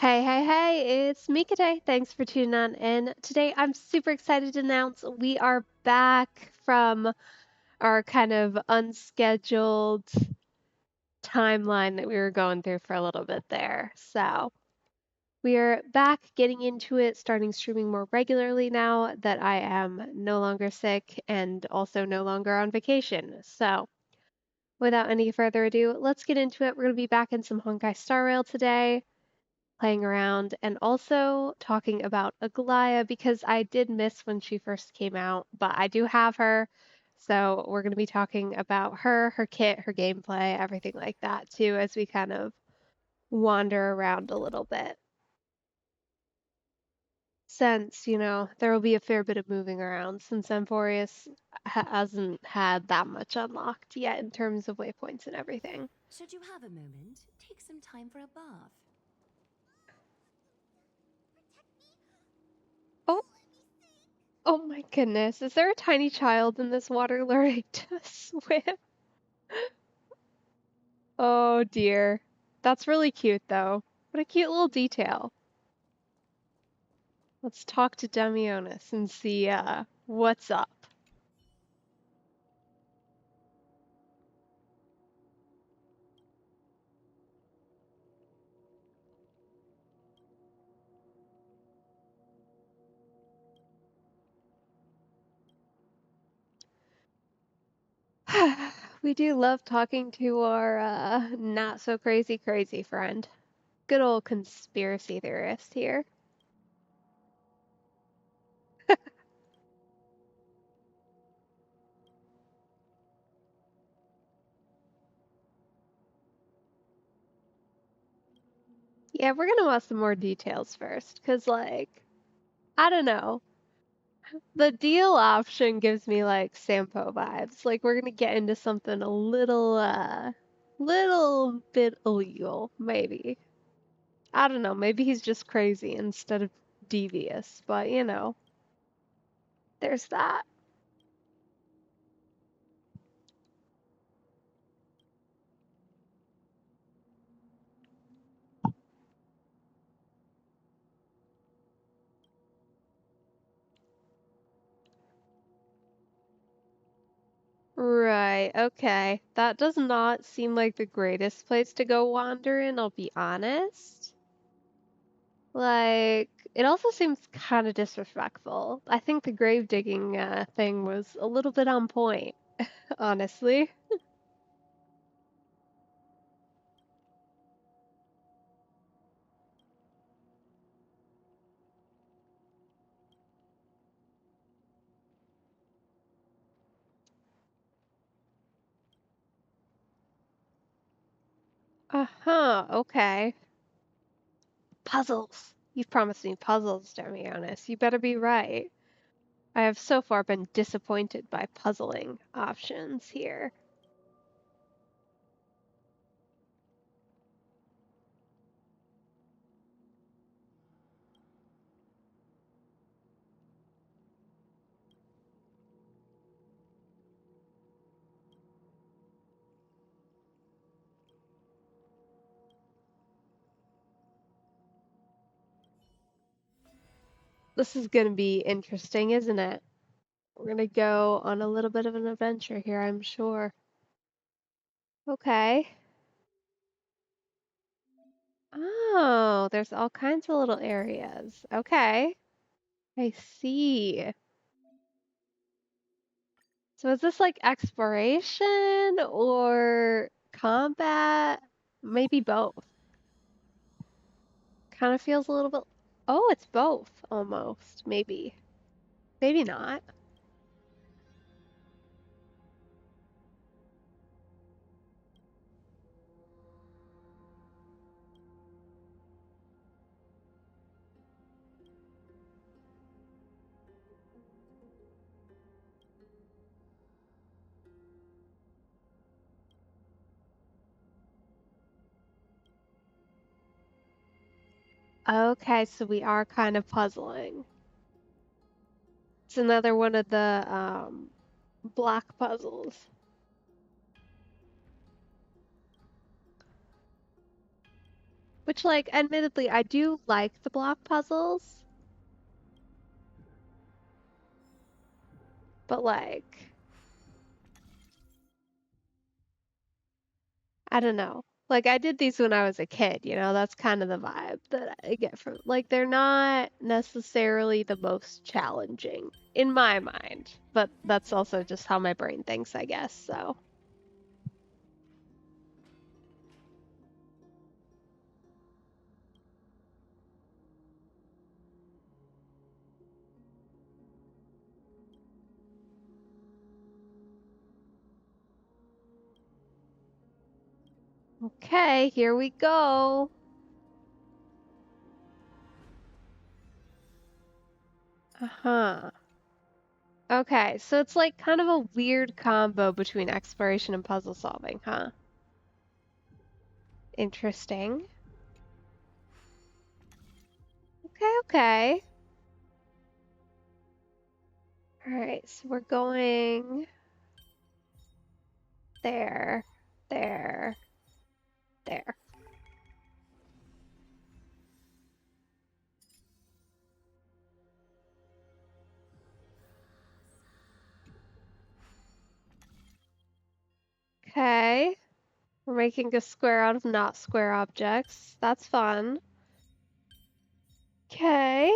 Hey, it's Mika Day. Thanks for tuning in. And today I'm super excited to announce we are back from our kind of unscheduled timeline that we were going through for a little bit there. So we're back getting into it, starting streaming more regularly now that I am no longer sick and also no longer on vacation. So without any further ado, let's get into it. We're going to be back in some Honkai StarRail today, playing around, and also talking about Aglaya because I did miss when she first came out, but I do have her. So we're going to be talking about her, her kit, her gameplay, everything like that too, as we kind of wander around a little bit. Since, there will be a fair bit of moving around since Amphorius hasn't had that much unlocked yet in terms of waypoints and everything. Should you have a moment, take some time for a bath. Oh, oh my goodness. Is there a tiny child in this water learning to swim? Oh dear. That's really cute though. What a cute little detail. Let's talk to Demionis and see what's up. We do love talking to our not so crazy friend. Good old conspiracy theorist here. Yeah, we're gonna want some more details first, cause like, I don't know. The deal option gives me like Sampo vibes. Like we're gonna get into something a little bit illegal, maybe. I don't know, maybe he's just crazy instead of devious, but there's that. Right, okay. That does not seem like the greatest place to go wander in, I'll be honest. Like, it also seems kind of disrespectful. I think the grave digging thing was a little bit on point, honestly. Uh-huh, okay. Puzzles. You've promised me puzzles, to be honest. You better be right. I have so far been disappointed by puzzling options here. This is going to be interesting, isn't it? We're going to go on a little bit of an adventure here, I'm sure. Okay. Oh, there's all kinds of little areas. Okay. I see. So is this like exploration or combat? Maybe both. Kind of feels a little bit. Oh, it's both almost. Maybe. Maybe not. Okay, so we are kind of puzzling. It's another one of the block puzzles. Which, like, admittedly, I do like the block puzzles, but like, I don't know. Like, I did these when I was a kid, you know, that's kind of the vibe that I get from, like, they're not necessarily the most challenging in my mind, but that's also just how my brain thinks, I guess, so. Okay, here we go. Uh-huh. Okay, so it's like kind of a weird combo between exploration and puzzle solving, huh? Interesting. Okay, okay. All right, so we're going there, there, there. Okay, we're making a square out of not square objects. That's fun. Okay,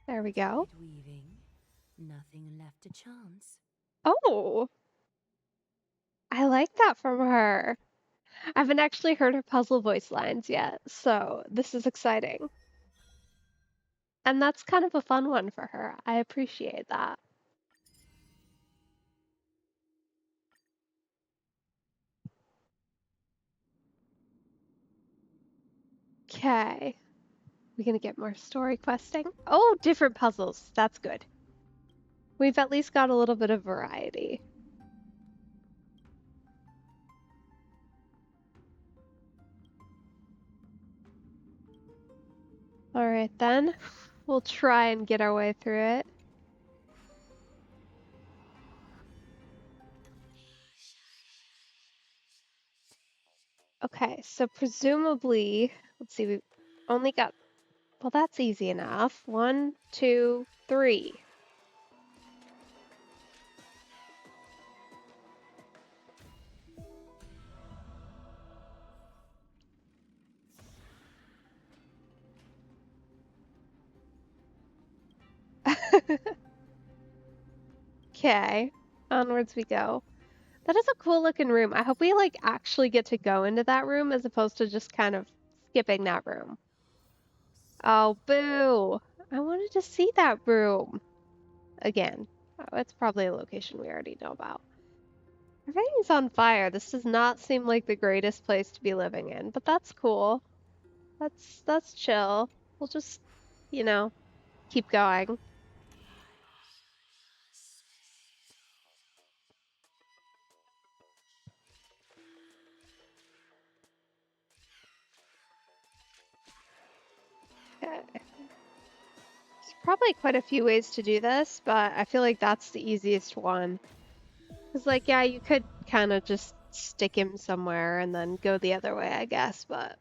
there we go. Good weaving. Nothing left to chance. Oh, I like that from her. I haven't actually heard her puzzle voice lines yet, so this is exciting. And that's kind of a fun one for her. I appreciate that. Okay. We gonna get more story questing? Oh, different puzzles. That's good. We've at least got a little bit of variety. All right, then. We'll try and get our way through it. Okay, so presumably, let's see, we only got, well, that's easy enough. 1, 2, 3. Okay, onwards we go. That is a cool looking room. I hope we like actually get to go into that room as opposed to just kind of skipping that room. Oh, boo. I wanted to see that room again. Oh, it's probably a location we already know about. Everything's on fire. This does not seem like the greatest place to be living in, but that's cool. That's chill. We'll just, you know, keep going. Okay. There's probably quite a few ways to do this, but I feel like that's the easiest one. Because, like, yeah, you could kind of just stick him somewhere and then go the other way, I guess, but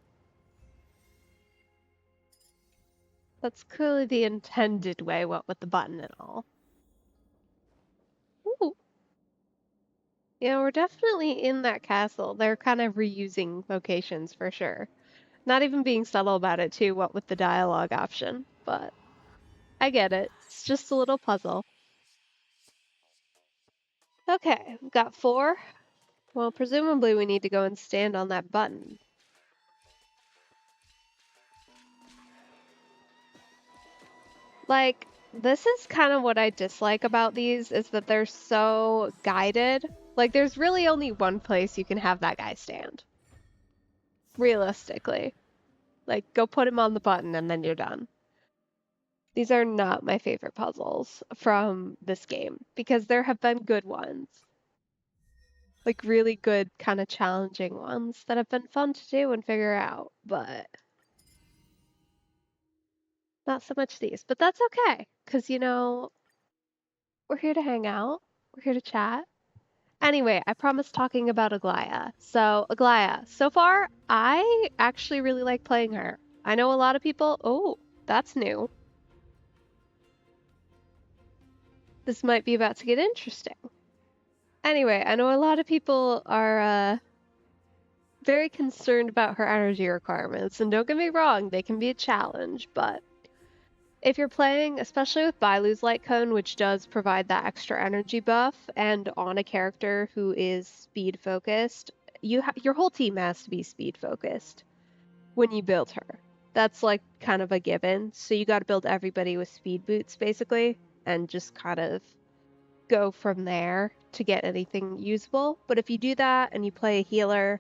that's clearly the intended way, what with the button and all. Ooh, yeah, we're definitely in that castle. They're kind of reusing locations for sure. Not even being subtle about it, too, what with the dialogue option, but I get it. It's just a little puzzle. Okay, we've got 4. Well, presumably we need to go and stand on that button. Like, this is kind of what I dislike about these is that they're so guided. Like, there's really only one place you can have that guy stand. Realistically. Like, go put him on the button and then you're done. These are not my favorite puzzles from this game because there have been good ones. Like, really good, kind of challenging ones that have been fun to do and figure out, but not so much these. But that's okay because, you know, we're here to hang out, we're here to chat. Anyway, I promised talking about Aglaya. So, Aglaya, so far, I actually really like playing her. I know a lot of people. Oh, that's new. This might be about to get interesting. Anyway, I know a lot of people are very concerned about her energy requirements, and don't get me wrong, they can be a challenge, but if you're playing, especially with Bailu's Light Cone, which does provide that extra energy buff, and on a character who is speed focused, your whole team has to be speed focused when you build her. That's like kind of a given. So you got to build everybody with speed boots basically, and just kind of go from there to get anything usable. But if you do that and you play a healer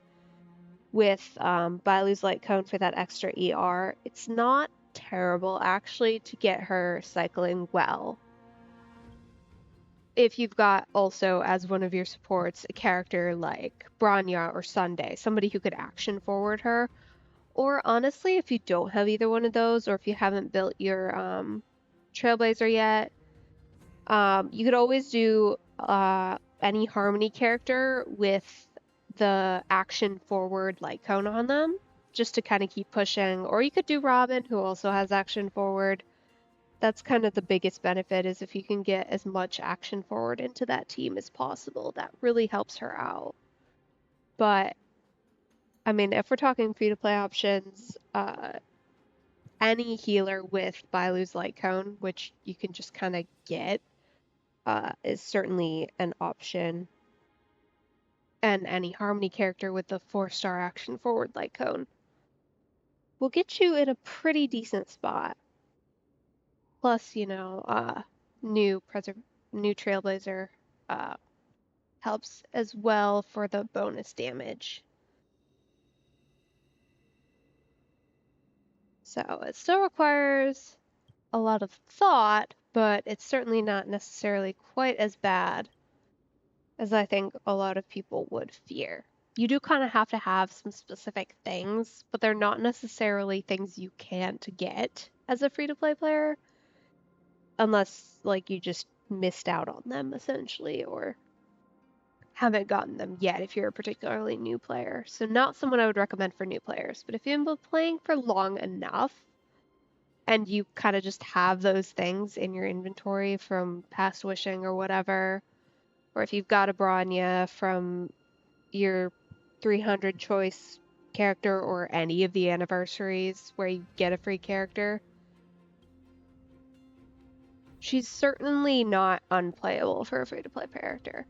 with Bailu's Light Cone for that extra ER, it's not terrible actually to get her cycling well. If you've got also as one of your supports a character like Branya or Sunday, somebody who could action forward her, or honestly, if you don't have either one of those, or if you haven't built your Trailblazer yet, you could always do any Harmony character with the action forward light cone on them, just to kind of keep pushing. Or you could do Robin, who also has action forward. That's kind of the biggest benefit, is if you can get as much action forward into that team as possible. That really helps her out. But I mean, if we're talking free-to-play options, any healer with Bailu's Light Cone, which you can just kind of get, is certainly an option. And any Harmony character with the 4-star action forward Light Cone will get you in a pretty decent spot. Plus, you know, new Trailblazer helps as well for the bonus damage. So it still requires a lot of thought, but it's certainly not necessarily quite as bad as I think a lot of people would fear. You do kind of have to have some specific things, but they're not necessarily things you can't get as a free-to-play player, unless like you just missed out on them essentially, or haven't gotten them yet if you're a particularly new player. So not someone I would recommend for new players, but if you've been playing for long enough and you kind of just have those things in your inventory from past wishing or whatever, or if you've got a Bronya from your 300 choice character or any of the anniversaries where you get a free character, she's certainly not unplayable for a free-to-play character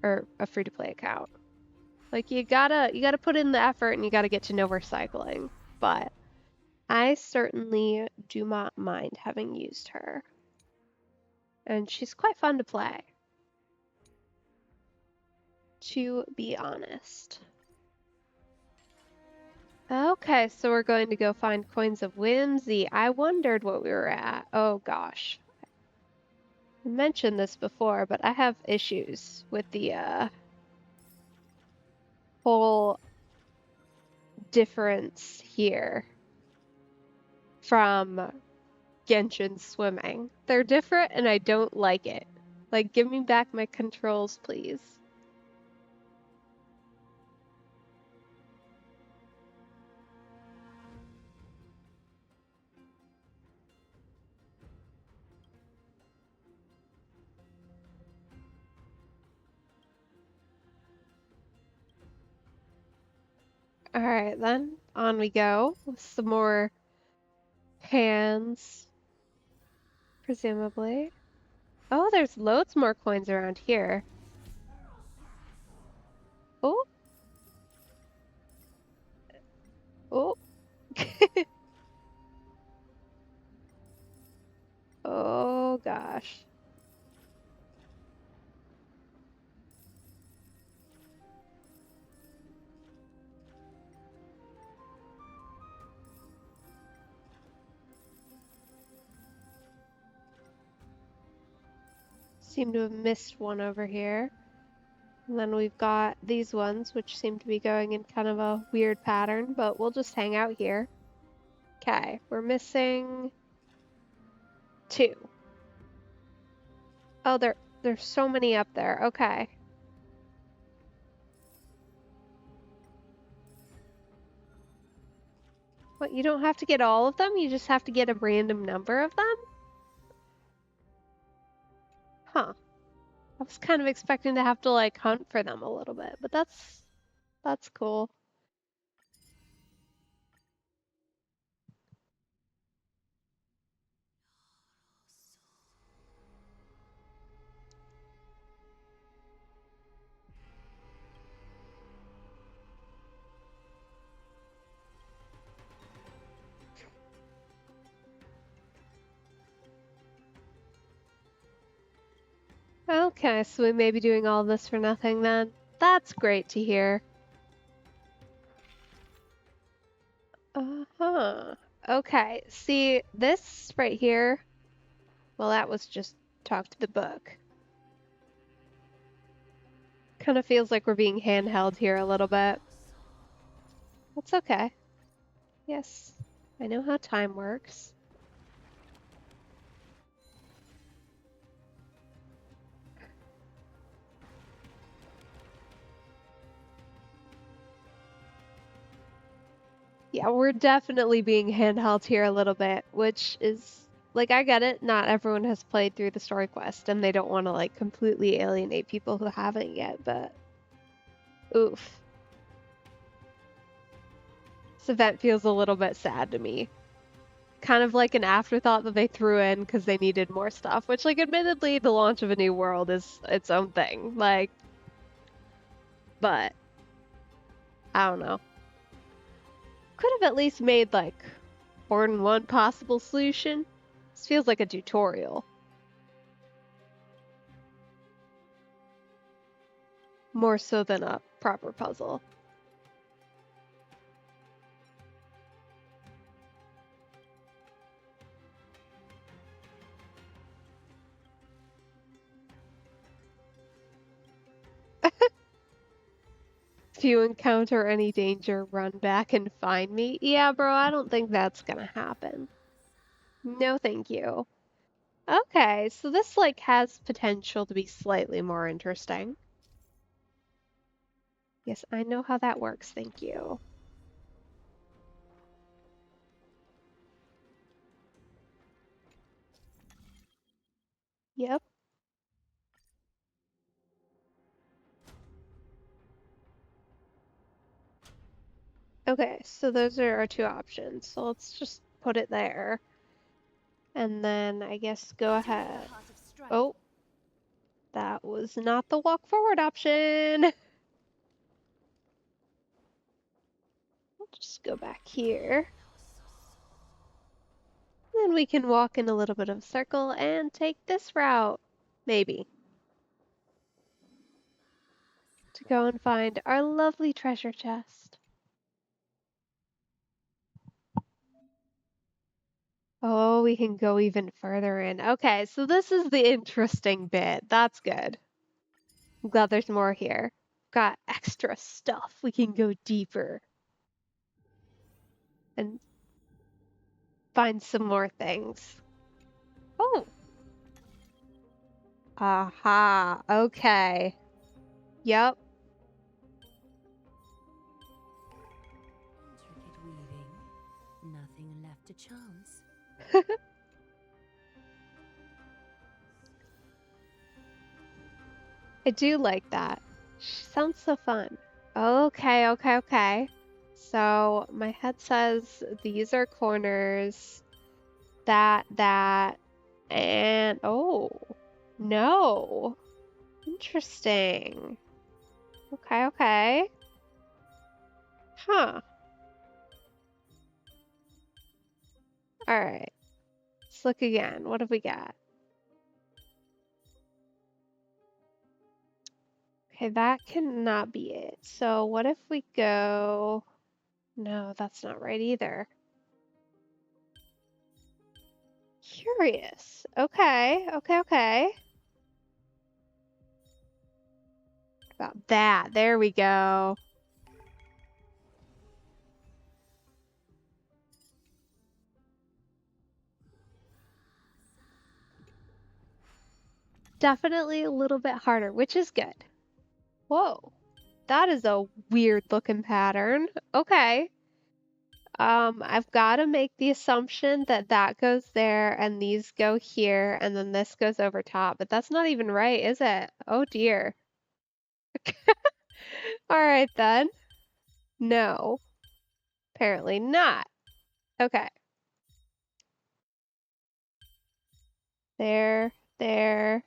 or a free-to-play account. Like you gotta put in the effort and you gotta get to know her cycling. But I certainly do not mind having used her. And she's quite fun to play, to be honest. Okay, so we're going to go find Coins of Whimsy. I wondered what we were at. Oh gosh. I mentioned this before, but I have issues with the whole difference here from Genshin swimming. They're different and I don't like it. Like, give me back my controls, please. Alright then, on we go with some more pans, presumably. Oh, there's loads more coins around here. Oh, oh. Oh gosh. Seem to have missed one over here. And then we've got these ones, which seem to be going in kind of a weird pattern, but we'll just hang out here. Okay, we're missing 2. Oh, there's so many up there. Okay. What, you don't have to get all of them? You just have to get a random number of them? Huh. I was kind of expecting to have to like hunt for them a little bit, but that's cool. Okay, so we may be doing all this for nothing then. That's great to hear. Uh-huh. Okay, see, this right here, well, that was just talk to the book. Kind of feels like we're being handheld here a little bit. That's okay. Yes, I know how time works. Yeah, we're definitely being handheld here a little bit, which is, like, I get it. Not everyone has played through the story quest, and they don't want to, like, completely alienate people who haven't yet, but oof. This event feels a little bit sad to me. Kind of like an afterthought that they threw in because they needed more stuff, which, like, admittedly, the launch of a new world is its own thing. Like, but I don't know. Could have at least made, like, more than one possible solution. This feels like a tutorial. More so than a proper puzzle. If you encounter any danger, run back and find me. Yeah, bro, I don't think that's gonna happen. No, thank you. Okay, so this like has potential to be slightly more interesting. Yes, I know how that works, thank you. Yep. Okay, so those are our two options. So let's just put it there. And then I guess go ahead. Oh, that was not the walk forward option. We'll just go back here. Then we can walk in a little bit of a circle and take this route. Maybe. To go and find our lovely treasure chest. Oh, we can go even further in. Okay, so this is the interesting bit. That's good. I'm glad there's more here. Got extra stuff. We can go deeper and find some more things. Oh. Aha. Okay. Yep. Intricate weaving. Nothing left to chance. I do like that. She sounds so fun. Okay, okay, okay. So my head says these are corners, that, and oh, no. Interesting. Okay, okay. Huh. All right. Let's look again. What have we got? Okay, that cannot be it. So what if we go... No, that's not right either. Curious. Okay, okay, okay. About that. There we go. Definitely a little bit harder, which is good. Whoa. That is a weird looking pattern. Okay. I've got to make the assumption that that goes there and these go here and then this goes over top, but that's not even right, is it? Oh dear. All right then. No, apparently not. Okay. There, there,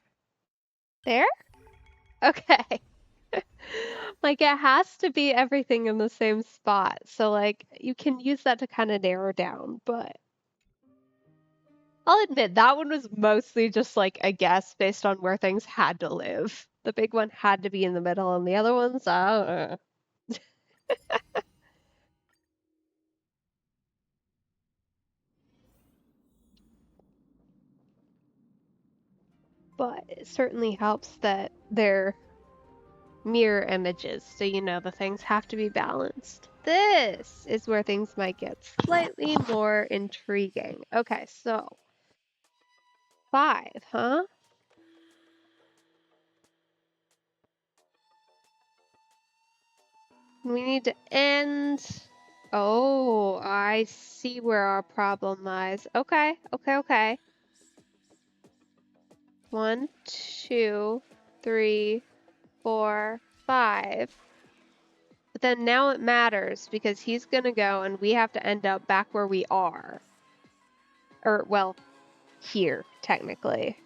there? Okay. Like it has to be everything in the same spot. So like you can use that to kind of narrow down, but I'll admit that one was mostly just like a guess based on where things had to live. The big one had to be in the middle, and the other ones, I don't know. But it certainly helps that they're mirror images, so you know the things have to be balanced. This is where things might get slightly more intriguing. Okay, so 5, huh? We need to end. Oh, I see where our problem lies. Okay, okay, okay. 1, 2, 3, 4, 5. But then now it matters because he's gonna go and we have to end up back where we are. Or, well, here, technically.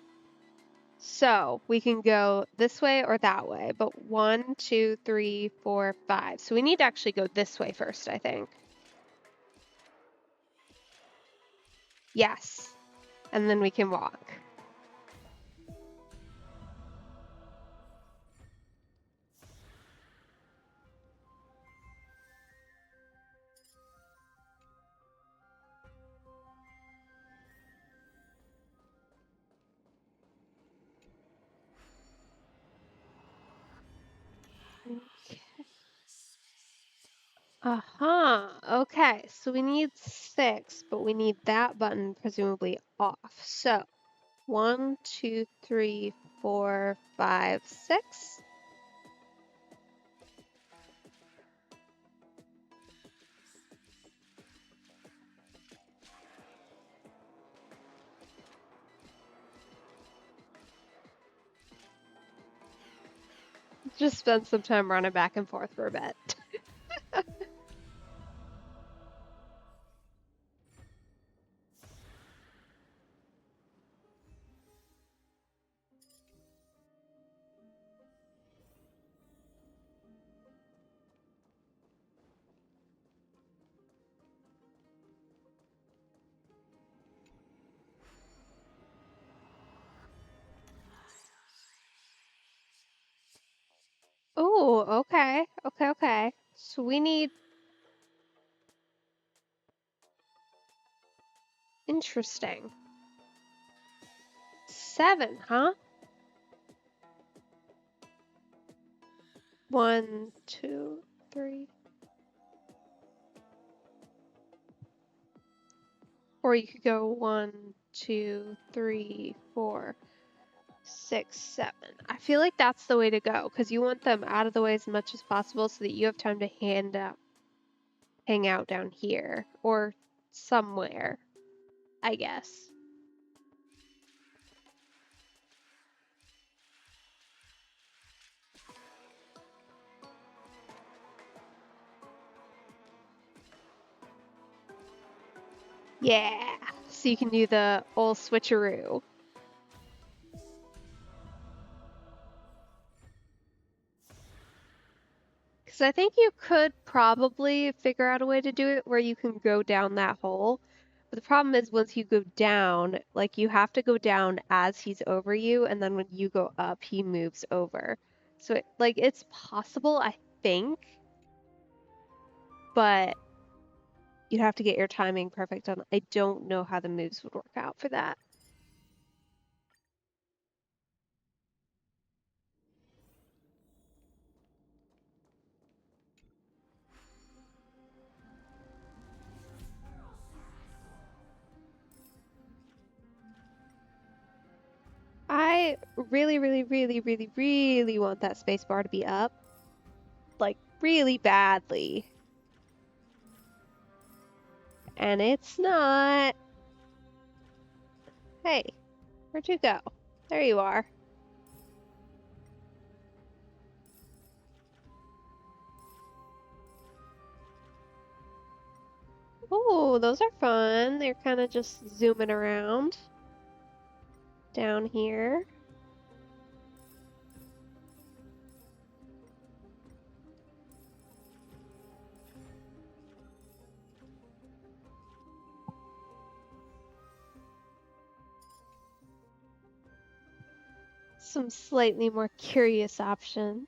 So we can go this way or that way, but 1, 2, 3, 4, 5. So we need to actually go this way first, I think. Yes. And then we can walk. Uh-huh. Okay, so we need 6, but we need that button presumably off. So 1, 2, 3, 4, 5, 6. Just spend some time running back and forth for a bit. Oh, okay. Okay, okay. So we need... Interesting. 7, huh? 1, 2, 3. Or you could go 1, 2, 3, 4, 6, 7. I feel like that's the way to go because you want them out of the way as much as possible so that you have time to hang out down here or somewhere, I guess. Yeah, so you can do the old switcheroo. Because I think you could probably figure out a way to do it where you can go down that hole. But the problem is once you go down, like you have to go down as he's over you, and then when you go up, he moves over. So it's possible, I think, but you'd have to get your timing perfect on. I don't know how the moves would work out for that. I really, really, really, really, really want that space bar to be up. Like, really badly. And it's not. Hey, where'd you go? There you are. Oh, those are fun. They're kind of just zooming around down here. Some slightly more curious options.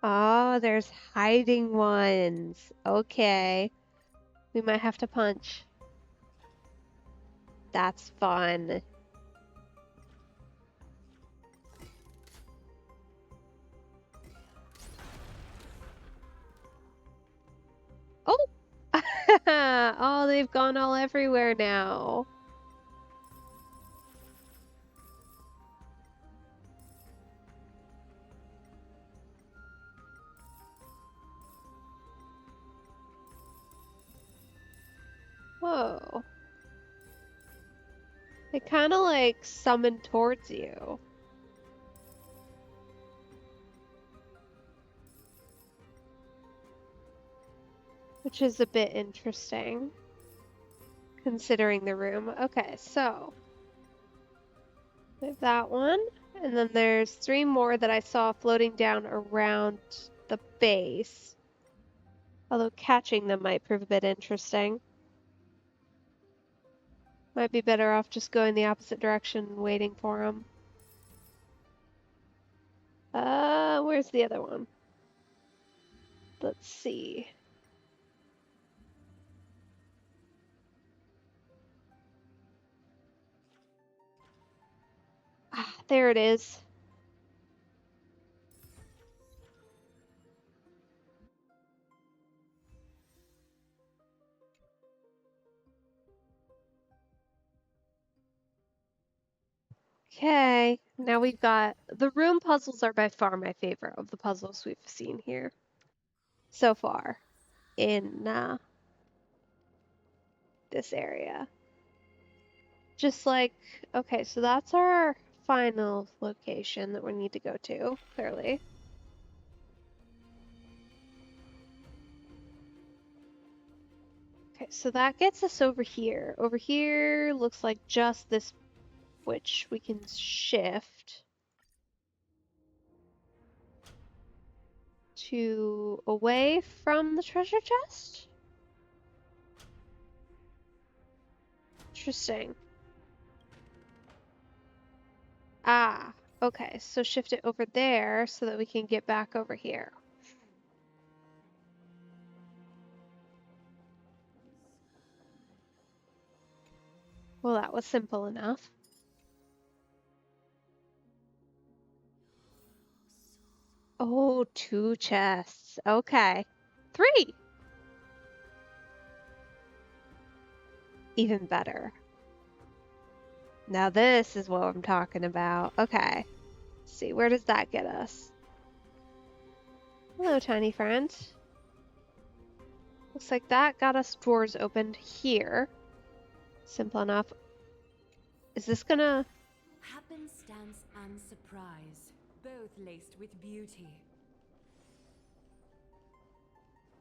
Oh, there's hiding ones. Okay. We might have to punch. That's fun. Oh! Oh, they've gone all everywhere now. Whoa. They kind of like summon towards you. Which is a bit interesting, considering the room. Okay, so we have that one. And then there's 3 more that I saw floating down around the base. Although catching them might prove a bit interesting. Might be better off just going the opposite direction and waiting for them. Where's the other one? Let's see. Ah, there it is. Okay, now we've got the room puzzles are by far my favorite of the puzzles we've seen here so far in this area. Just like, okay, so that's our final location that we need to go to, clearly. Okay, so that gets us over here. Over here looks like just this, which we can shift to away from the treasure chest. Interesting. Ah, okay, so shift it over there so that we can get back over here. Well, that was simple enough. Oh, 2 chests. Okay. 3! Even better. Now this is what I'm talking about. Okay. Let's see, where does that get us? Hello, tiny friend. Looks like that got us doors opened here. Simple enough. Is this gonna... Happenstance and surprise, both laced with beauty.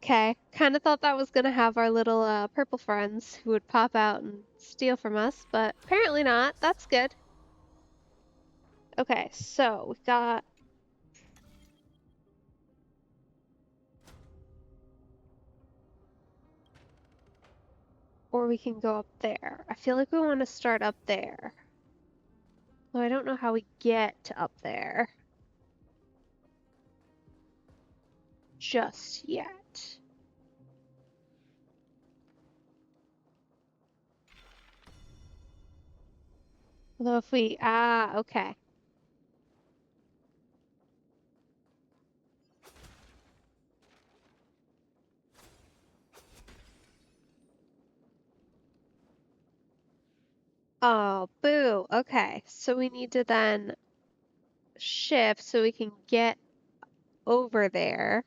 Okay, kind of thought that was gonna have our little purple friends who would pop out and steal from us, but apparently not. That's good. Okay, so we've got... Or we can go up there. I feel like we want to start up there. Though I don't know how we get to up there just yet. Although if we... Ah, okay. Oh, boo. Okay, so we need to then shift so we can get over there.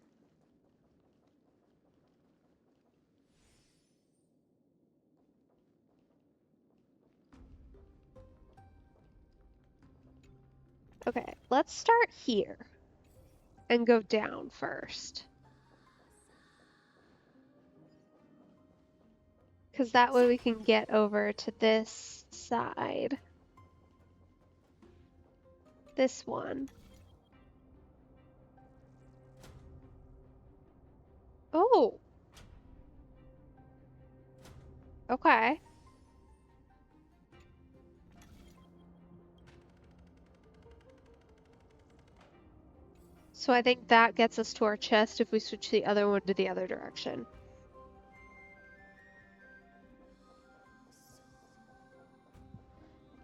Okay, let's start here and go down first. Because that way we can get over to this side. This one. Oh! Okay. So I think that gets us to our chest if we switch the other one to the other direction.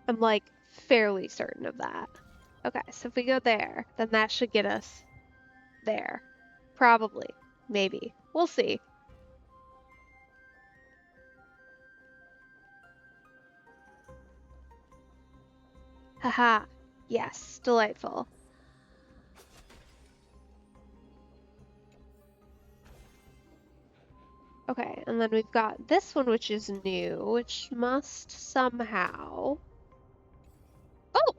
I'm like fairly certain of that. Okay, so if we go there, then that should get us there. Probably. Maybe. We'll see. Haha. Yes, delightful. Okay, and then we've got this one, which is new, which must somehow... Oh!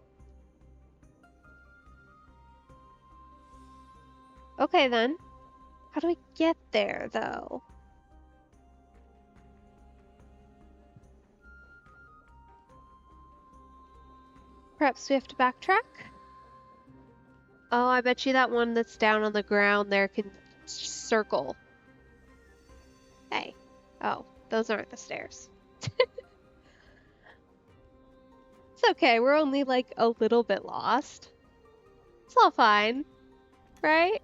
Okay, then. How do we get there, though? Perhaps we have to backtrack? Oh, I bet you that one that's down on the ground there can circle. Hey. Oh, those aren't the stairs. It's okay, we're only like a little bit lost. It's all fine, right?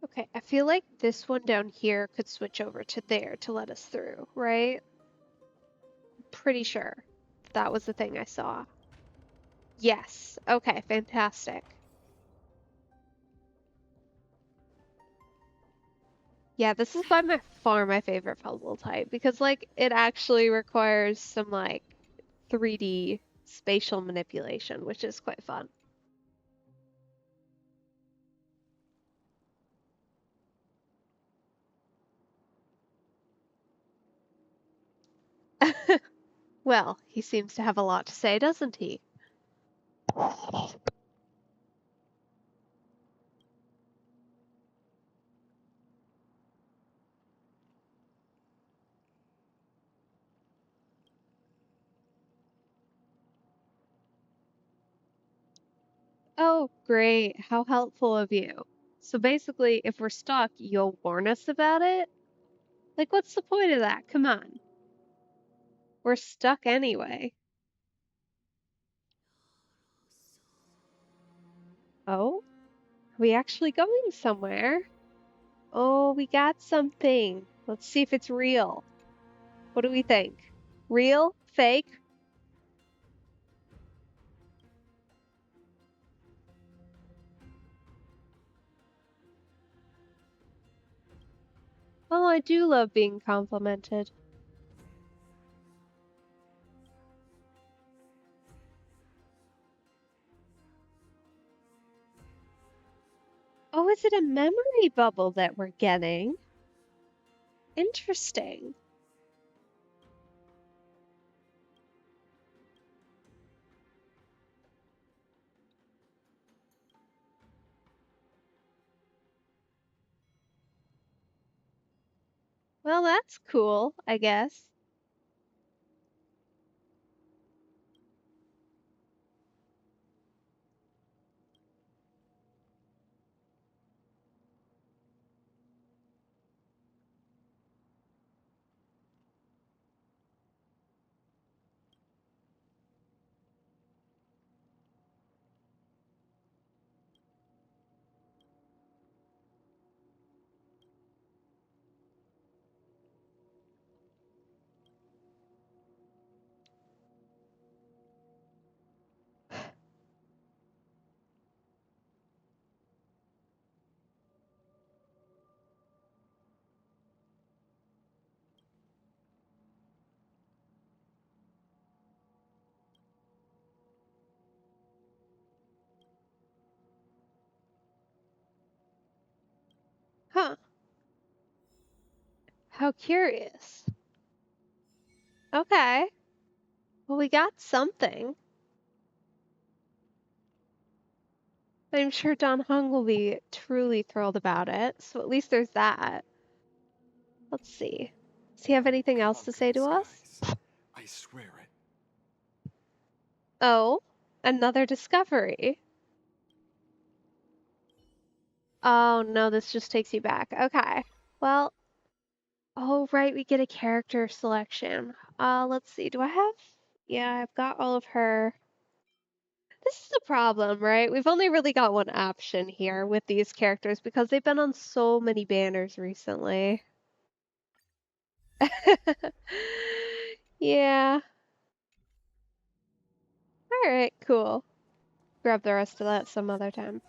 Okay, I feel like this one down here could switch over to there to let us through, right? Pretty sure that was the thing I saw. Yes. Okay, fantastic. Yeah, this is by far my favorite puzzle type because like it actually requires some like 3D spatial manipulation, which is quite fun. Well, he seems to have a lot to say, doesn't he? Oh, great. How helpful of you. So basically, if we're stuck, you'll warn us about it? Like, what's the point of that? Come on. We're stuck anyway. Oh? Are we actually going somewhere? Oh, we got something. Let's see if it's real. What do we think? Real? Fake? Oh, I do love being complimented. Oh, is it a memory bubble that we're getting? Interesting. Well, that's cool, I guess. Huh. How curious. Okay. Well, we got something. I'm sure Don Hung will be truly thrilled about it, so at least there's that. Let's see. Does he have anything else to say to us? I swear it. Oh, another discovery. Oh no, this just takes you back. Okay. Well, oh right, we get a character selection. Let's see. Do I have? Yeah, I've got all of her. This is the problem, right? We've only really got one option here with these characters because they've been on so many banners recently. Yeah. All right, cool. Grab the rest of that some other time.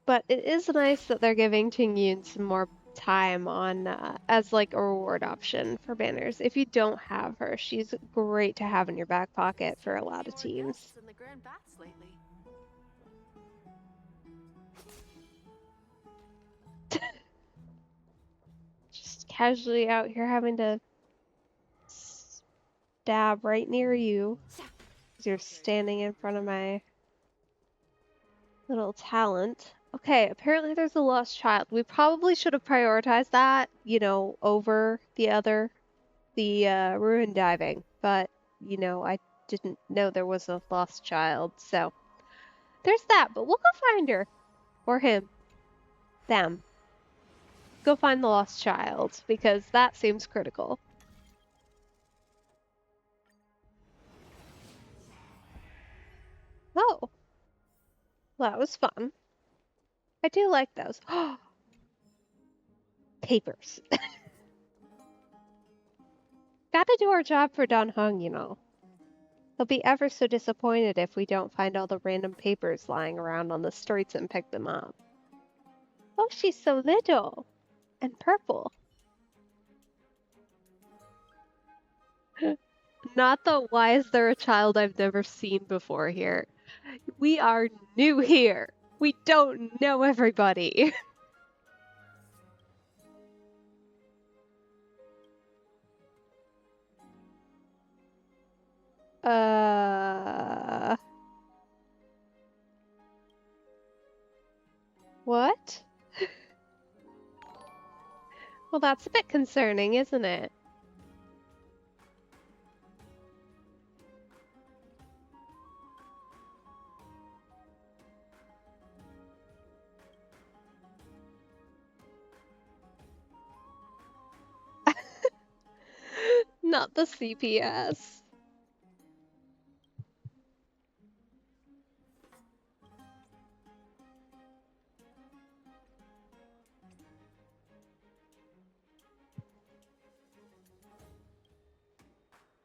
But it is nice that they're giving Tingyun some more time on as like a reward option for banners. If you don't have her, she's great to have in your back pocket for a lot of teams. In the Grand Bats lately. Just casually out here having to stab right near you because you're standing in front of my little talent. Okay, apparently there's a lost child. We probably should have prioritized that, over the ruin diving, but, I didn't know there was a lost child, so there's that, but we'll go find her. Or him. Them. Go find the lost child, because that seems critical. Oh. Well, that was fun. I do like those. Papers. Gotta do our job for Don Hung, He'll be ever so disappointed if we don't find all the random papers lying around on the streets and pick them up. Oh, she's so little. And purple. Not the why is there a child I've never seen before here. We are new here. We don't know everybody. What? Well, that's a bit concerning, isn't it? Not the CPS.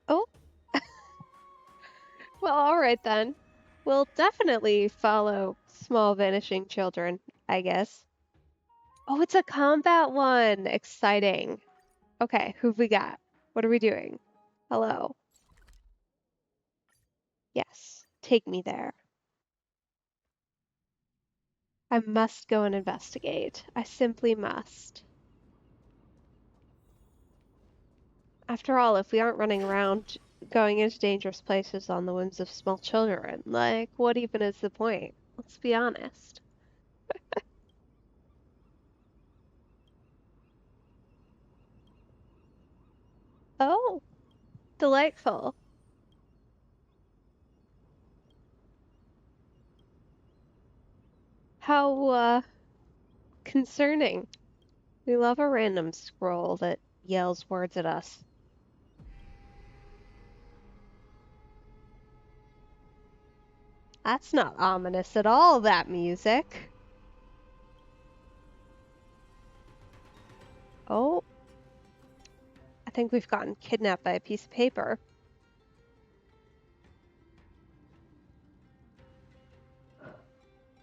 Oh. Well, all right then. We'll definitely follow small vanishing children, I guess. Oh, it's a combat one. Exciting. Okay, who've we got? What are we doing? Hello. Yes, take me there. I must go and investigate. I simply must. After all, if we aren't running around going into dangerous places on the whims of small children, like, what even is the point? Let's be honest. Oh, delightful. How, concerning. We love a random scroll that yells words at us. That's not ominous at all, that music. Oh, I think we've gotten kidnapped by a piece of paper.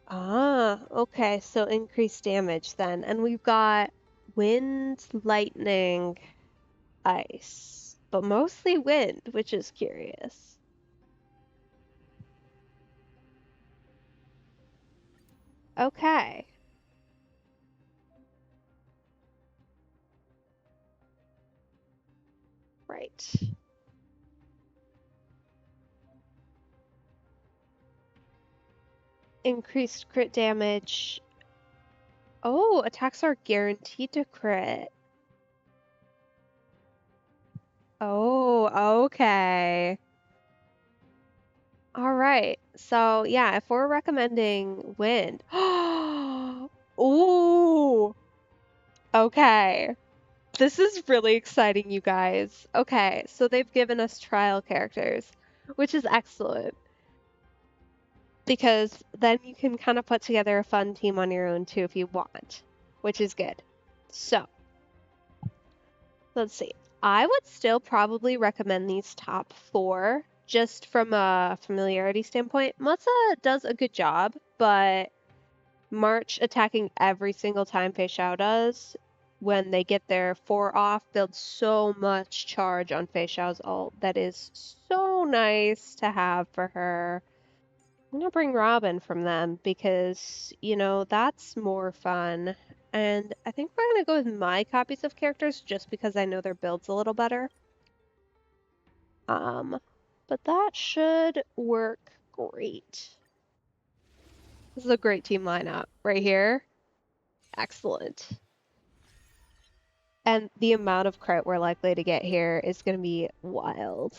Ah, okay, so increased damage then. And we've got wind, lightning, ice, but mostly wind, which is curious. Okay. Right. Increased crit damage. Oh, attacks are guaranteed to crit. Oh, okay. All right. So, yeah, if we're recommending wind. Ooh. Okay. This is really exciting, you guys. Okay, so they've given us trial characters, which is excellent because then you can kind of put together a fun team on your own too if you want, which is good. So, let's see. I would still probably recommend these top 4 just from a familiarity standpoint. Matza does a good job, but March attacking every single time Fei Xiao does when they get their 4 off builds so much charge on Fei Xiao's ult. That is so nice to have for her. I'm gonna bring Robin from them because, you know, that's more fun. And I think we're gonna go with my copies of characters just because I know their builds a little better. But that should work great. This is a great team lineup right here. Excellent. And the amount of crit we're likely to get here is going to be wild.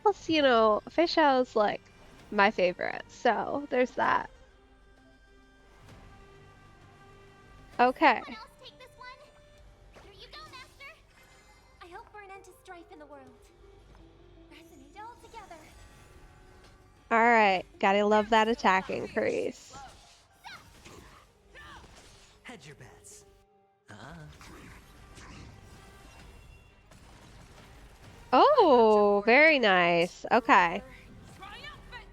Plus, you know, Fei Xiao's like my favorite, so there's that. Okay. Someone else take this one. Here you go, Master. I hope for an end to strife in the world. Resonate all together. Alright, gotta love that attack increase. Hedge your bets. Oh, very nice. Okay. Triumphant!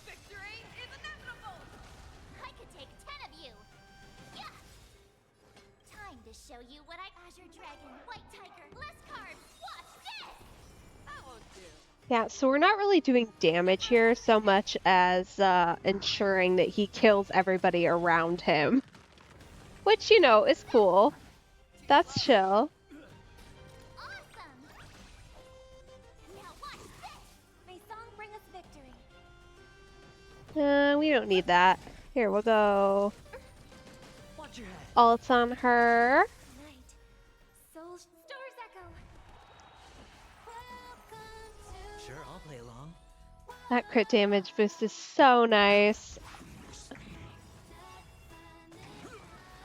Victory is inevitable! I could take 10 of you. Yeah. Time to show you what Azure Dragon, White Tiger, less cards. Watch this. That won't do. Yeah, so we're not really doing damage here so much as ensuring that he kills everybody around him. Which, you know, is cool. That's chill. Awesome. Now watch this. May song bring us victory. We don't need that. Here, we'll go. Watch your head. Ults on her. Night. Soul Stars Echo. Sure, I'll play along. That crit damage boost is so nice.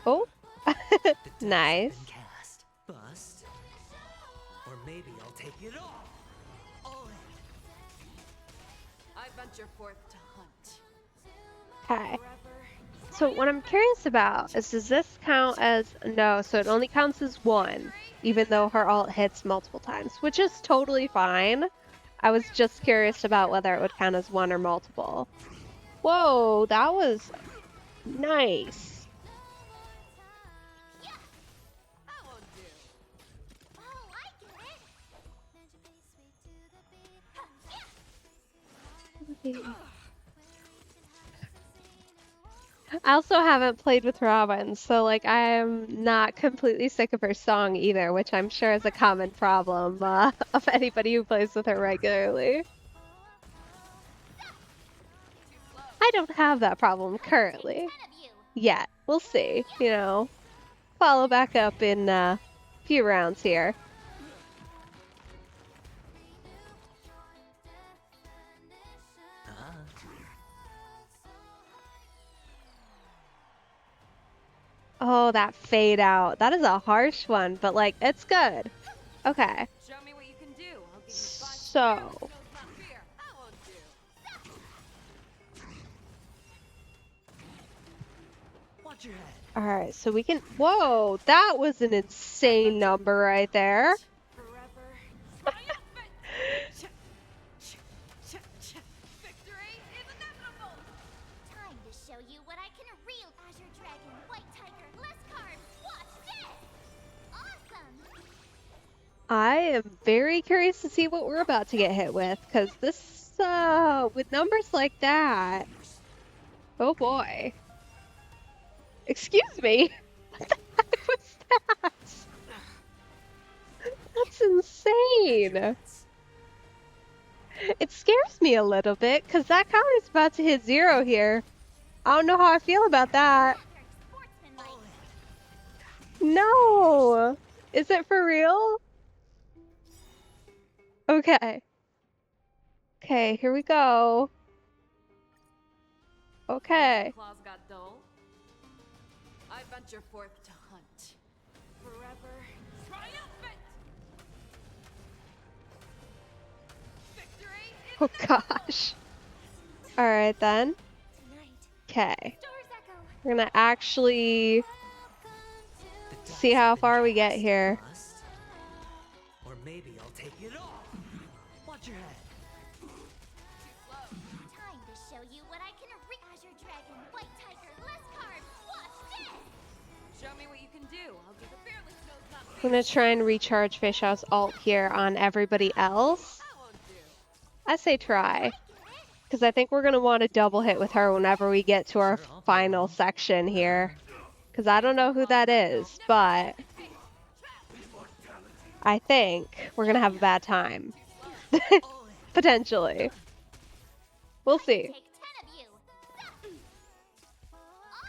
Oh, The dice nice. have been cast. Bust. Or maybe I'll take it all in. I venture forth to hunt. Okay. Forever. So what I'm curious about is, does this count as, no, so it only counts as 1, even though her ult hits multiple times, which is totally fine. I was just curious about whether it would count as 1 or multiple. Whoa, that was nice. That won't do. Oh, I get it. I also haven't played with Robin, so like I am not completely sick of her song either, which I'm sure is a common problem of anybody who plays with her regularly. I don't have that problem currently. 10 of you. Yet. We'll see, you know. Follow back up in a few rounds here. Oh, that fade out. That is a harsh one, but like, it's good. Okay. Show me what you can do. I'll give you 5 So, skills, not fear. That won't do. Watch your head. alright, so we can, whoa, that was an insane number right there. Forever. Triumphant! Victory is inevitable! Time to show you what I can real Azure Dragon, White Tiger, less cards. Watch this. Awesome. I am very curious to see what we're about to get hit with, because this with numbers like that. Oh boy. Excuse me. What the heck was that? That's insane. It scares me a little bit because that counter's about to hit 0 here. I don't know how I feel about that. Sportsmanlike. No! Is it for real? Okay. Okay, here we go. Okay. Claws got dull. I venture forth to hunt. Forever triumphant! Victory is Oh gosh. Alright then. Tonight, Okay. stars echo. We're gonna actually see how far we get here. Bust. Or maybe I'll take it all. Watch your head. Time to show you what I can Azure Dragon, White Tiger, less cards. Watch this! show me what you can do. I'll do the fearless knows not I'm fear. gonna try and recharge Fish House ult here on everybody else. I won't do. I say try. Because I think we're gonna want to double hit with her whenever we get to our Sure, I'll final follow. section here. Because I don't know who that is, but I think we're gonna have a bad time. Potentially. We'll see. Take 10 of you.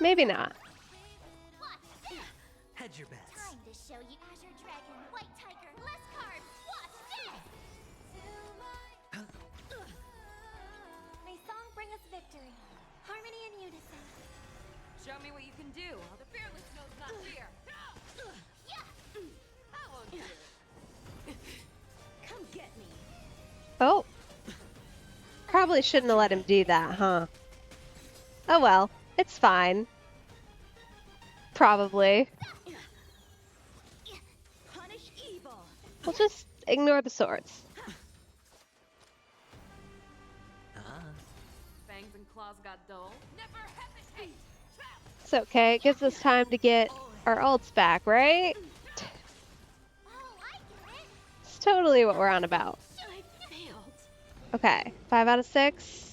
Maybe not. Watch this! Hedge your bets. Time to show you Azure Dragon, White Tiger, less cards. Watch this! May song bring us victory. Harmony and unison. Show me what you can do. All the fearless knows not fear. I won't do. Come get me. Oh. Probably shouldn't have let him do that, huh? Oh well. It's fine. Probably. Punish evil. We'll just ignore the swords. Fangs and claws got dull. Never hesitate. It's okay. It gives us time to get our ults back, right? Oh, I get it. It's totally what we're on about. I failed. Okay. 5 out of 6.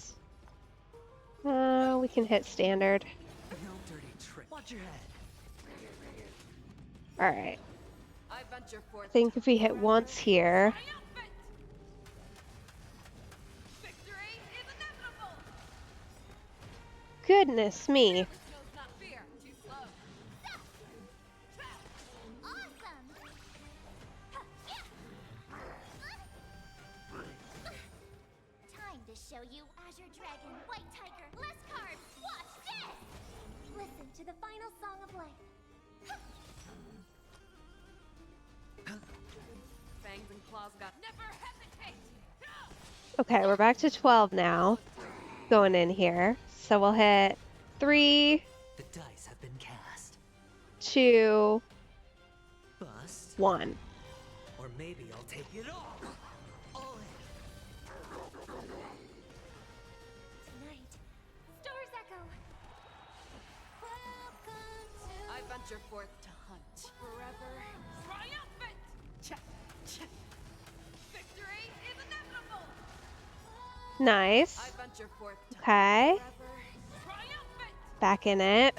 We can hit standard. No dirty trick. Watch your head. Alright. I venture forth. I think if we hit once here. Triumphant! Victory is inevitable! Goodness me. Fearless knows not fear. Too slow. Awesome. Time to show you Azure Dragon, White Tiger, less cards. Watch this! Listen to the final song of life. Fangs and claws got. Never hesitate! Okay, we're back to 12 now. Going in here. So we'll hit 3, The dice have been cast. 2, Bust. 1. Or maybe I'll take it all. All in. Tonight, stars echo. Welcome to I venture forth to hunt. Forever triumphant! Victory is inevitable! Nice. I venture forth to Okay. forever triumphant! Back in it.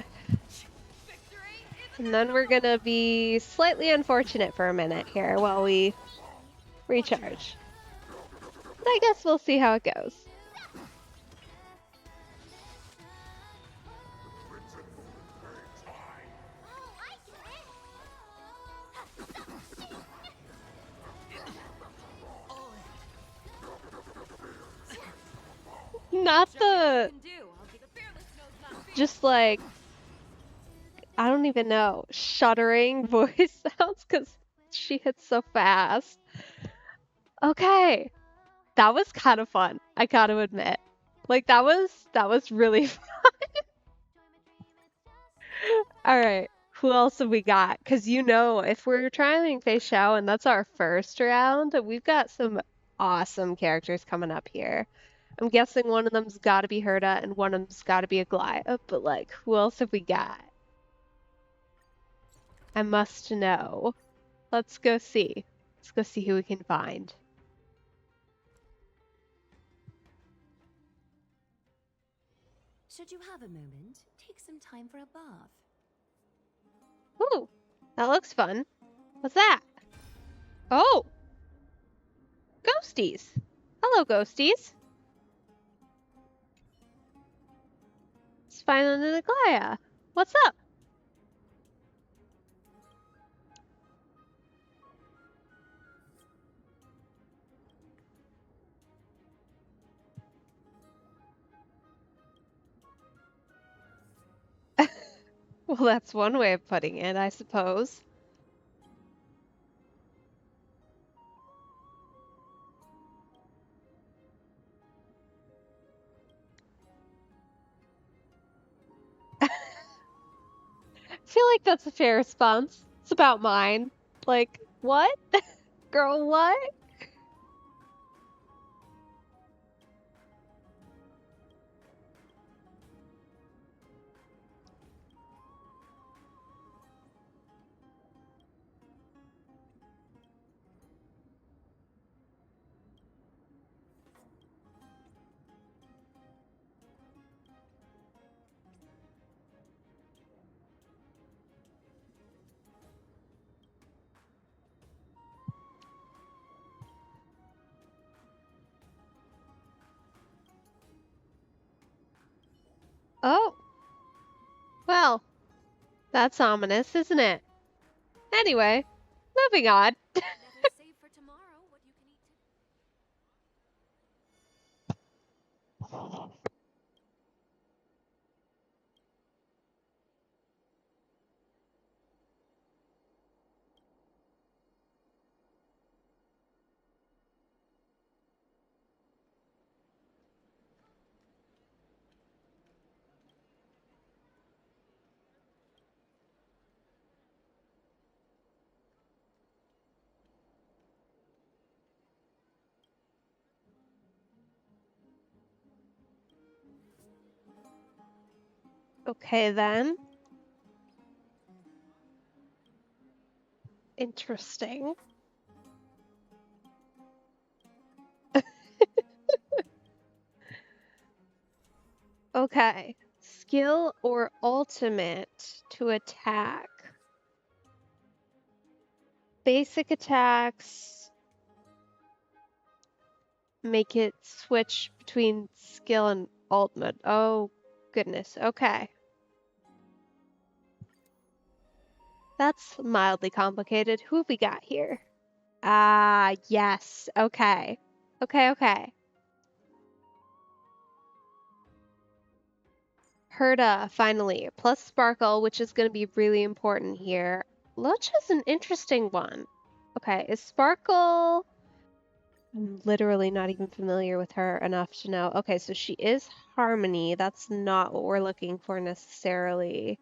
Victory is And then we're gonna be slightly unfortunate for a minute here while we recharge. I guess we'll see how it goes. Oh, I get it. All in. Not Show me what the, you can do. I'll be the fearless knows not fear. just like, I don't even know, shuddering voice sounds because she hits so fast. Okay. That was kind of fun, I gotta admit. Like that was really fun. All right. Who else have we got? Because you know, if we're trialing Fei Xiao and that's our first round, we've got some awesome characters coming up here. I'm guessing one of them's got to be Herda and one of them's got to be a Goliath, but like, who else have we got? I must know. Let's go see. Let's go see who we can find. Should you have a moment, take some time for a bath. Ooh, that looks fun. What's that? Oh, ghosties. Hello, ghosties. It's Phylon and Aglaya. What's up? Well, that's one way of putting it, I suppose. I feel like that's a fair response. It's about mine. Like, what? Girl, what? Oh, well, that's ominous, isn't it? Anyway, moving on. Never save for tomorrow what you can eat Okay, then. Interesting. Okay. Skill or ultimate to attack. Basic attacks make it switch between skill and ultimate. Oh, goodness. Okay. That's mildly complicated. Who have we got here? Ah, yes. Okay. Okay. Herda, finally. Plus Sparkle, which is going to be really important here. Loach is an interesting one. Okay, is Sparkle... I'm literally not even familiar with her enough to know. Okay, so she is Harmony. That's not what we're looking for necessarily.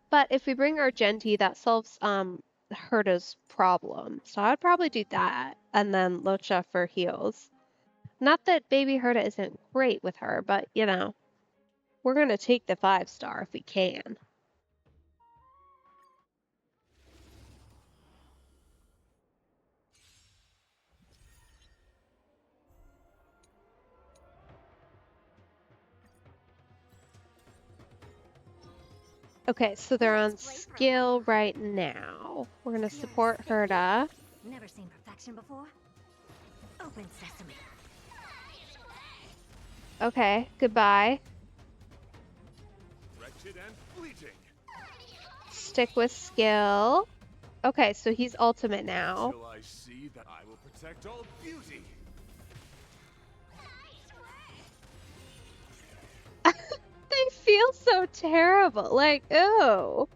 But if we bring Argenti, that solves Herda's problem. So I'd probably do that. And then Locha for heals. Not that Baby Herda isn't great with her, but you know, we're going to take the 5-star if we can. Okay, so they're on skill right now. We're gonna support Herda. Never seen perfection before? Open sesame. Okay, goodbye. Wretched and fleeting. Stick with skill. Okay, so he's ultimate now. Till I see that I will protect all beauty. They feel so terrible. Like, oh.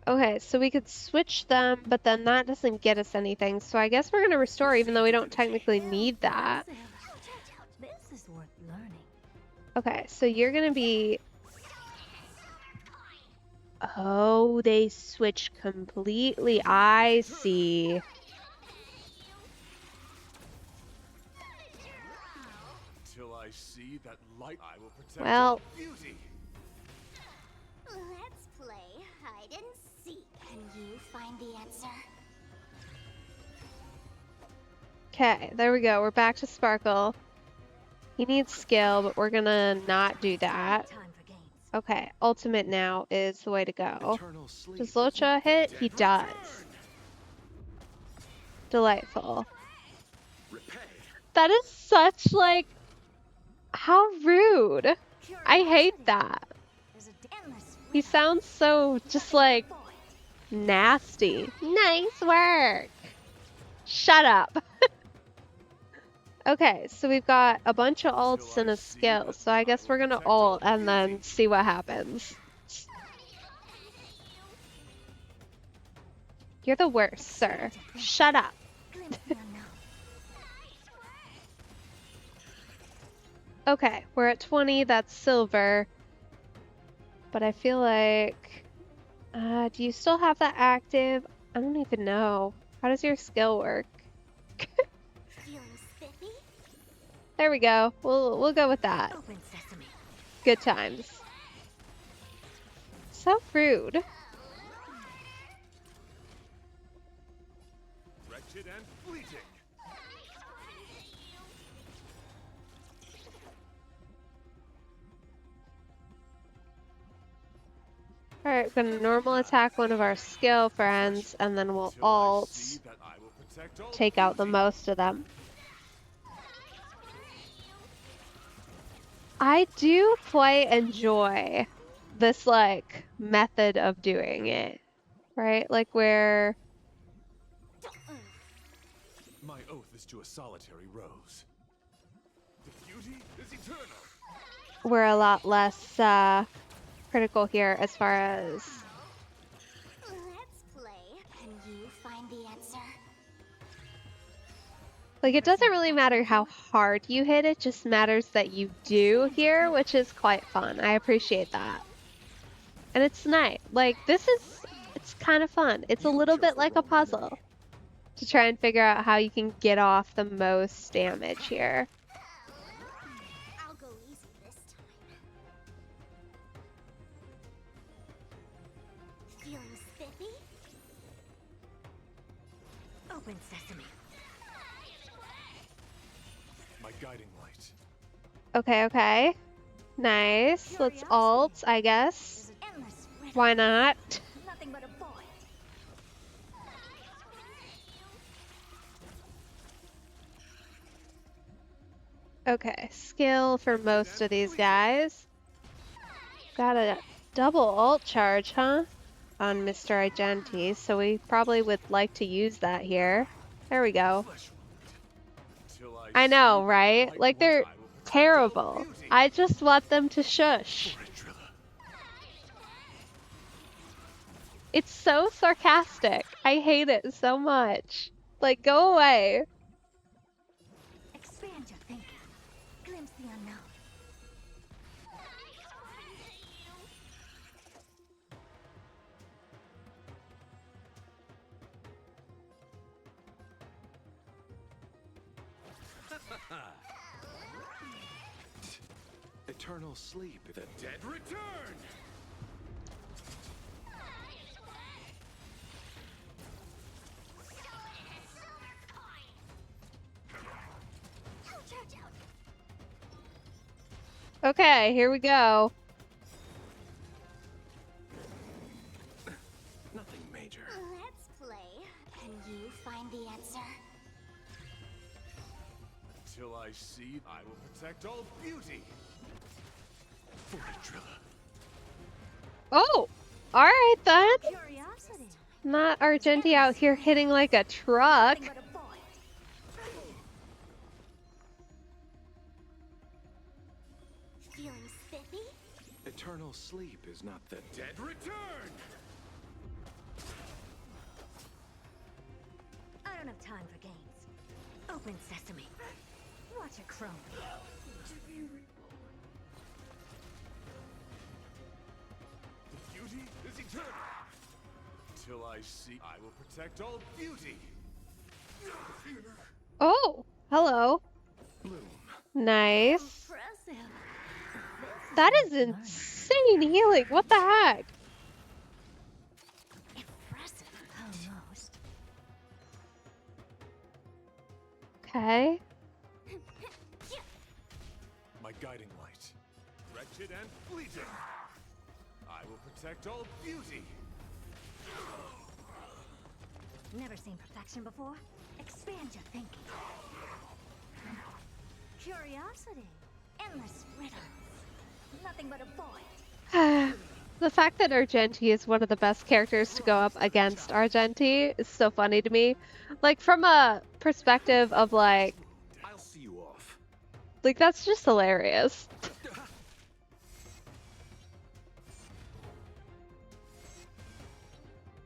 Okay, so we could switch them, but then that doesn't get us anything. So I guess we're gonna restore even though we don't technically need that. This is worth learning. Okay, so you're gonna be... Oh, they switch completely. I see. Till I see that light, I will protect Well... all beauty. Let's play hide and seek. Can you find the answer? Okay, there we go. We're back to Sparkle. He needs skill, but we're gonna not do that. Time for games. Okay, ultimate now is the way to go. Eternal sleep Does is Locha not the hit? dead He does. return. Delightful. Repay. That is such like, how rude. I hate that. There's an endless He sounds so just like void. nasty. Nice work. Shut up. Okay, so we've got a bunch of ults and a skill, so I guess we're gonna ult and then see what happens. You're the worst, sir. Shut up. Glimpse the unknown. Okay, we're at 20, that's silver. But I feel like... do you still have that active? I don't even know. How does your skill work? Feeling spiffy? There we go. We'll go with that. Open sesame. Good times. So rude. Wretched and fleeting. Alright, we're gonna normal attack one of our skill friends, and then we'll Till I ult, see that I will protect all take out the beauty. most of them. I do quite enjoy this, like, method of doing it. Right? Like, where... My oath is to a solitary rose. The beauty is eternal. we're a lot less critical here as far as... Let's play. Can you find the answer? Like, it doesn't really matter how hard you hit, it just matters that you do here, which is quite fun. I appreciate that. And it's nice. Like, it's kind of fun. It's a little bit like a puzzle to try and figure out how you can get off the most damage here. I'll go easy this time. Feeling spiffy? Open sesame. My guiding light. Okay, okay. Nice. Let's ult, I guess. There's an endless river. Why not? Nothing but a void. Okay, skill for most of these guys. Got a double ult charge, huh? On Mr. Argenti, so we probably would like to use that here. There we go. Flesh wound. Till I know, see right? that Like, light they're once I will protect all terrible. beauty. I just want them to shush. For a driller. It's so sarcastic. I hate it so much. Like, go away. Expand your thinking. Glimpse the unknown. Eternal sleep. The dead return. Ouch, ouch, ouch. Okay, here we go. Nothing major. Let's play. Can you find the answer? Till I see, I will protect all beauty. For a driller. Oh! Alright then. Curiosity. Not Argenti out here hitting like a truck. Nothing but a void. Feeling spiffy? Eternal sleep is not the dead return. I don't have time for games. Open sesame. Watch it crumble. The beauty is eternal. Till I see, I will protect all beauty. Oh, hello. Bloom. Nice. Impressive. That is insane healing. What the heck? Impressive. Almost. Okay. My guiding light. Wretched and fleeting. I will protect all beauty. Never seen perfection before? Expand your thinking. Curiosity. Endless riddles. Nothing but a void. The fact that Argenti is one of the best characters to go up against Argenti is so funny to me. Like, from a perspective of, like, I'll see you off. that's just hilarious.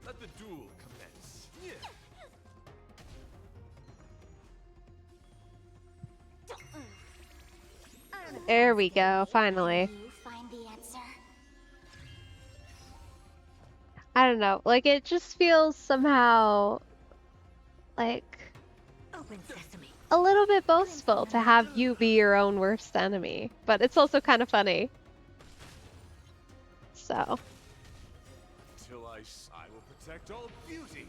Let the duel commence. Yeah. There we go, finally. You find the answer. I don't know, like, it just feels somehow, like, Open sesame. a little bit boastful to have you be your own worst enemy, but it's also kind of funny. So, Till I will protect all beauty.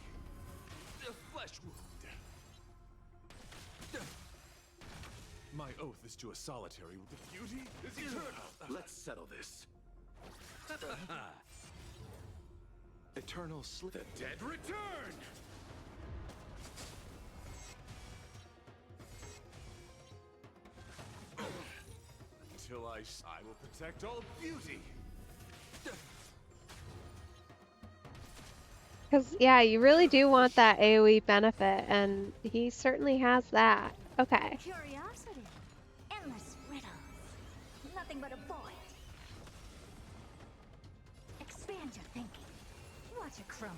The flesh wound. My oath is to a solitary with the beauty is eternal. Let's settle this. Eternal sleep. The dead return. Until I will protect all beauty. because, yeah, you really do want that AoE benefit, and he certainly has that. Okay. Curiosity. Endless riddles. Nothing but a void. Expand your thinking. Watch it crumble.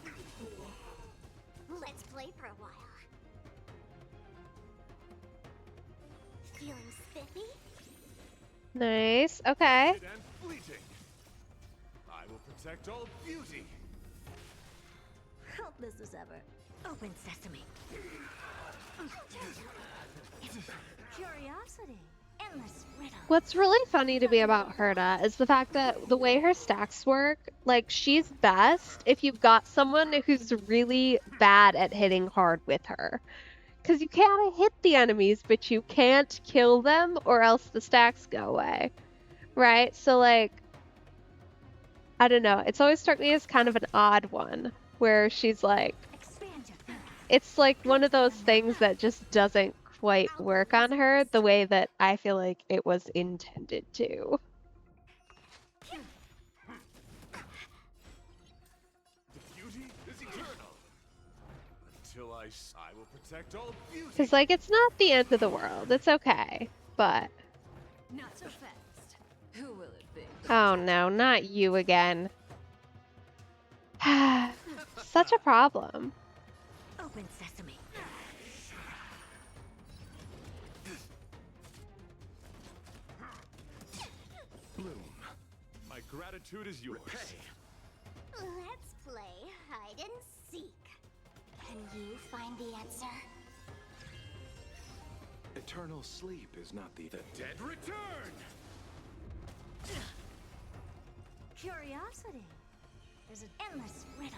Let's play for a while. Feeling spiffy? Nice, okay. And fleeting. I will protect all beauty. Helpless as ever. Open sesame. Curiosity. Endless riddles. What's really funny to me about Herta is the fact that the way her stacks work, like, she's best if you've got someone who's really bad at hitting hard with her. Because you can't hit the enemies, but you can't kill them, or else the stacks go away. Right? So, like, I don't know. It's always struck me as kind of an odd one, where she's like, Expand your thinking. it's like one of those things that just doesn't quite work on her the way that I feel like it was intended to. The beauty is eternal. Until I will protect all beauty. Because, like, it's not the end of the world. It's okay. But, Not so fast. Who will it be? oh no, not you again. Such a problem. Open sesame. Bloom. My gratitude is yours. Let's play hide and seek. Can you find the answer? Eternal sleep is not the dead return. Curiosity. There's an endless riddle.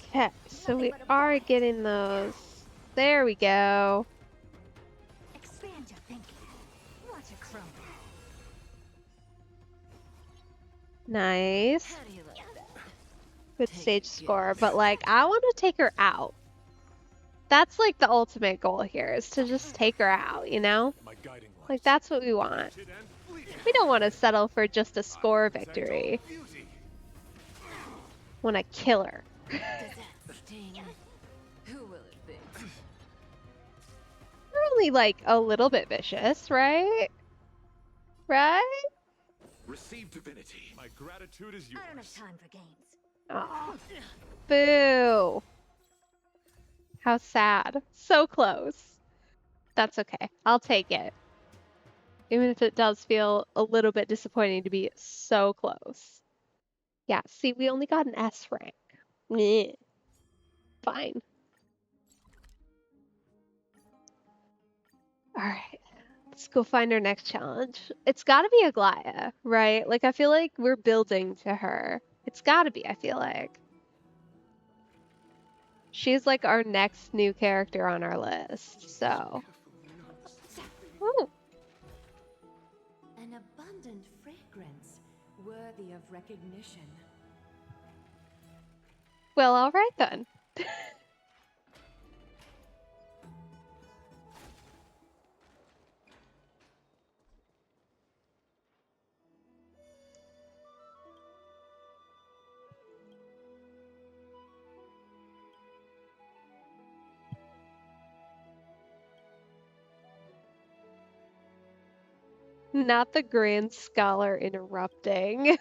Okay, so we are getting those. There we go. Expand your thinking. Watch it crumble. Nice. How do you like that? Good stage score, but, like, I want to take her out. That's, like, the ultimate goal here, is to just take her out, you know? My guiding light. Like, that's what we want. Wretched and fleeting. We don't want to settle for just a I will score protect all victory. beauty. Want to kill her. Does that sting? Who will it be? We're only, like, a little bit vicious, right? Right? Receive divinity. My gratitude is yours. I don't have time for games. Aw. Boo. How sad. So close. That's okay. I'll take it. Even if it does feel a little bit disappointing to be so close. Yeah, see, we only got an S rank. Meh. Fine. Alright. Let's go find our next challenge. It's gotta be Aglaya, right? Like, I feel like we're building to her. It's gotta be, I feel like. She's like our next new character on our list, so. Ooh, An abundance worthy of recognition. Well, all right then. Not the Grand Scholar interrupting.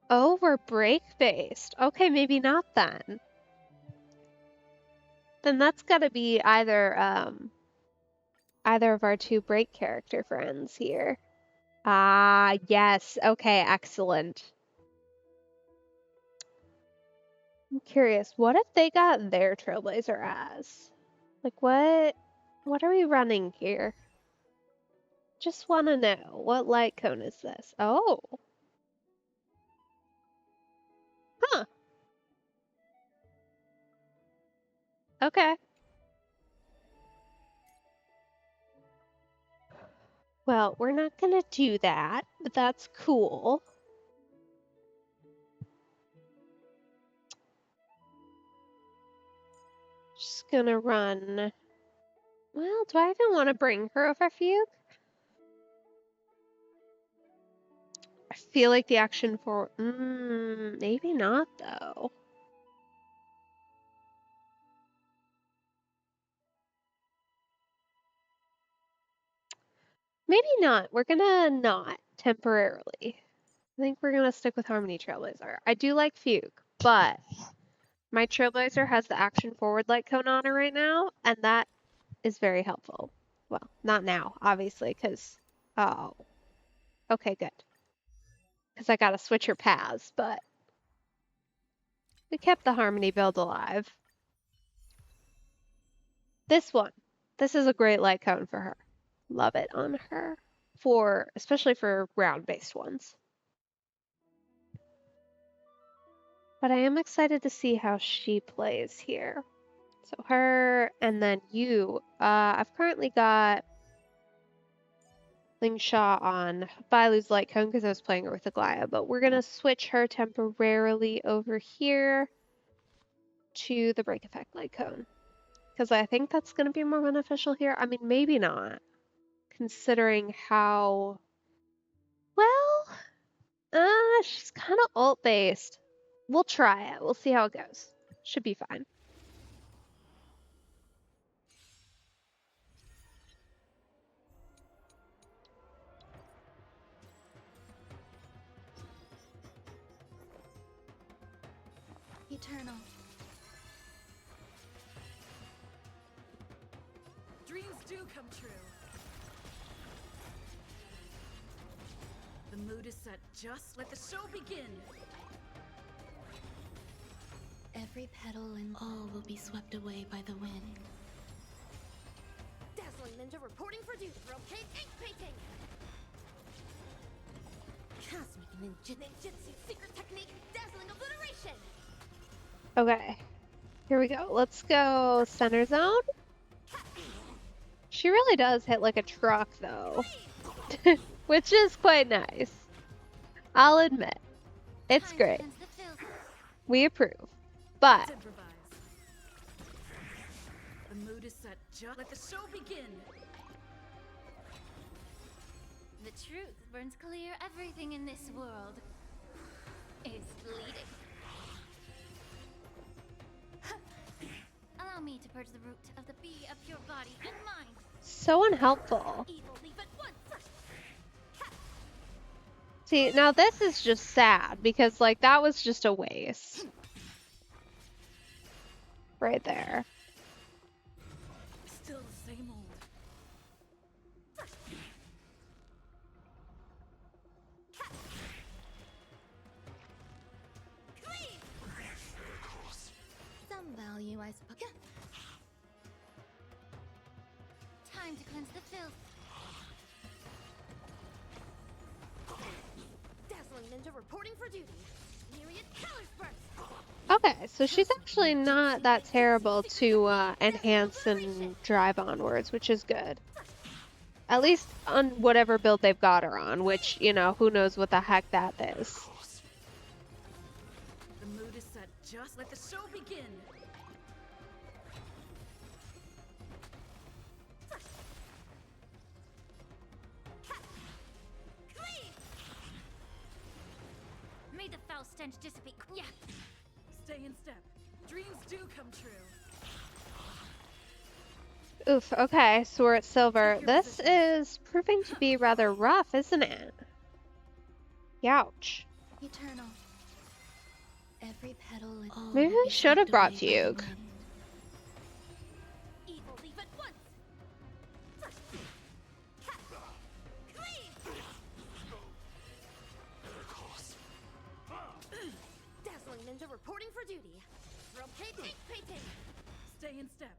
Oh, we're break-based. Okay, maybe not then. Then that's gotta be either of our two break character friends here. Ah, yes. Okay, excellent. I'm curious, what if they got their Trailblazer as? Like, what are we running here? Just want to know, what light cone is this? Oh. Huh. Okay. Well, we're not gonna do that, but that's cool. Just gonna run. Well, do I even want to bring her over Fugue? I feel like the action for maybe not though. Maybe not. We're gonna not temporarily. I think we're gonna stick with Harmony Trailblazer. I do like Fugue, but my Trailblazer has the action forward light cone on her right now, and that is very helpful. Well, not now, obviously, because oh, okay, good. Because I gotta switch her paths, but we kept the Harmony build alive. This one, this is a great light cone for her. Love it on her, especially for ground-based ones. But I am excited to see how she plays here. So her, and then you. I've currently got Lingshaw on Bailu's light cone because I was playing her with Aglaya, but we're gonna switch her temporarily over here to the break effect light cone because I think that's gonna be more beneficial here. I mean, maybe not, considering how well. She's kind of ult based. We'll try it. We'll see how it goes. Should be fine. Eternal. Dreams do come true. The mood is set. Just let the show begin. Every petal and all will be swept away by the wind. Dazzling Ninja reporting for duty. Brocade ink painting. Cosmic ninjutsu secret technique. Dazzling obliteration. Okay. Here we go. Let's go center zone. She really does hit like a truck though. Which is quite nice. I'll admit. It's great. We approve. But Let's improvise. The mood is set. Just let the show begin. The truth burns clear. Everything in this world is bleeding. Allow me to purge the root of the bee of your body and mind. so unhelpful. Evil leave at once. See, now this is just sad because like that was just a waste. Right there. Still the same old. Some value, I suppose. Time to cleanse the filth. reporting for duty. Myriad colors burst. Okay, so she's actually not that terrible to enhance and drive onwards, which is good. At least on whatever build they've got her on, which, you know, who knows what the heck that is. The mood is set. Just let the show begin. May the foul stench dissipate. Yeah. Stay in step. Dreams do come true. Oof, okay, so we're at silver. This is proving to be rather rough, isn't it? Youch. Eternal. Every petal and all Maybe will I be should have swept brought away by the Fugue. wind. Evil, leave at once. Dazzling ninja reporting for duty. Rotating, painting. Stay in step.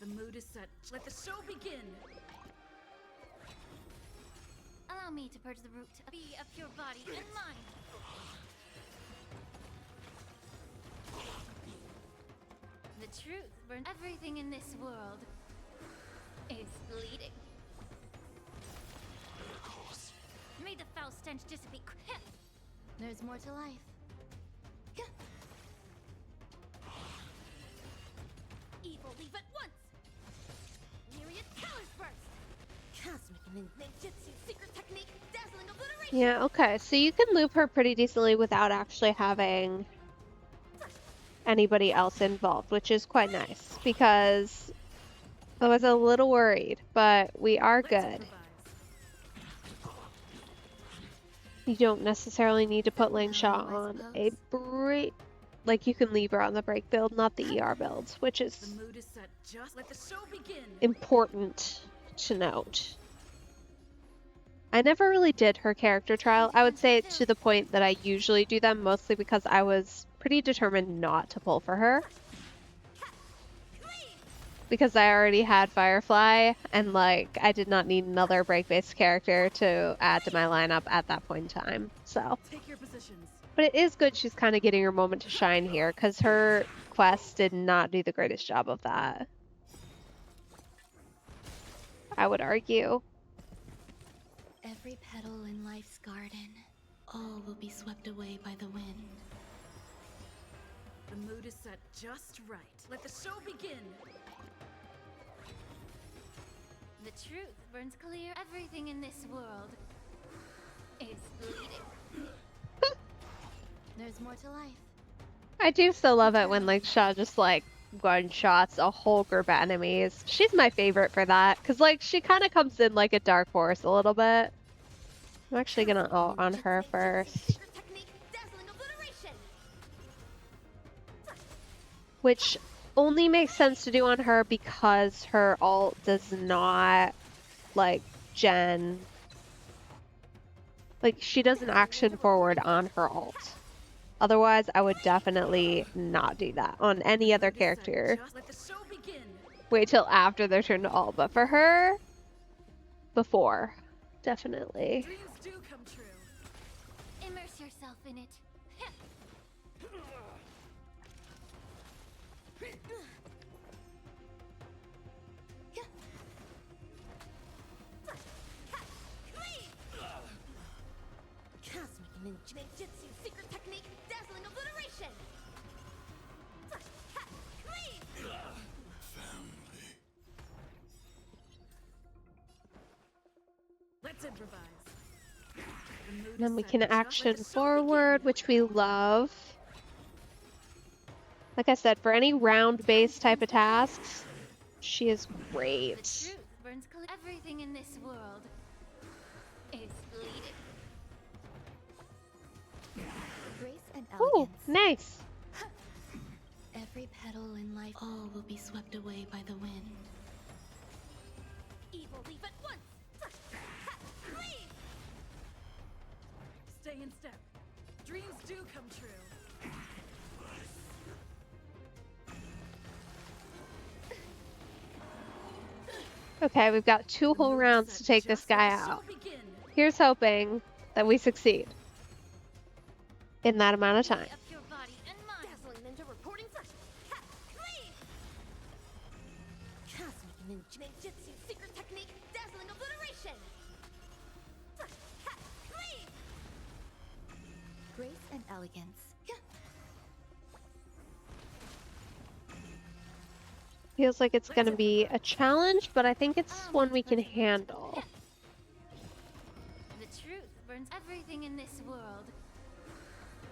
The mood is set. Let the show begin. Allow me to purge the root. Be of pure body and mind. The truth burns. Everything in this world is bleeding. May the foul stench dissipate. There's more to life. Evil, leave at once. Myriad colors burst. Cosmic ninjutsu, secret technique, dazzling obliteration. Yeah, okay, so you can loop her pretty decently without actually having anybody else involved, which is quite nice, because I was a little worried, but we are Let's good. improvise. You don't necessarily need to put Ling Sha I on a suppose. break. Like, you can leave her on the break build, not the ER build, which The is mood is set. Just let the show begin. important to note. I never really did her character trial. I would say to the point that I usually do them, mostly because I was pretty determined not to pull for her. Because I already had Firefly, and like, I did not need another break-based character to add to my lineup at that point in time, so. Take your positions. But it is good she's kind of getting her moment to shine here, because her quest did not do the greatest job of that. I would argue. Every petal in life's garden, all will be swept away by the wind. The mood is set just right. Let the show begin. The truth burns clear. Everything in this world is bleeding. There's more to life. I do still love it when like Shaw just like one-shots a whole group of enemies. She's my favorite for that, because like she kind of comes in like a dark horse a little bit. I'm actually gonna ult on her first. Secret technique, dazzling obliteration. Which only makes sense to do on her because her ult does not, like, gen. Like, she doesn't action forward on her ult. Otherwise, I would definitely not do that on any other character. Just let the show begin. Wait till after their turn to ult, but for her, before. Definitely. Dreams do come true. Immerse yourself in it. Cosmic ninjutsu, secret technique, dazzling obliteration. Let's improvise. The mood Then is we set. can Just let action the show forward, begin. which we love. Like I said, for any round-based type of tasks, she is The great. truth burns clear. Everything in this world is bleeding. Grace and Ooh, elegance. nice. Every petal in life, all will be swept away by the wind. Evil, leave at once. Stay in step. Dreams do come true. Okay, we've got 2 whole rounds to take this guy Just let the show out. begin. Here's hoping that we succeed. in that amount of time. Up your body and mind. Dazzling ninja reporting for Cat Cleave! Cosmic ninjutsu secret technique, dazzling obliteration! Cat Cleave! Grace and elegance. Feels like it's gonna be a challenge, but I think it's one we can handle. The truth burns. Everything in this world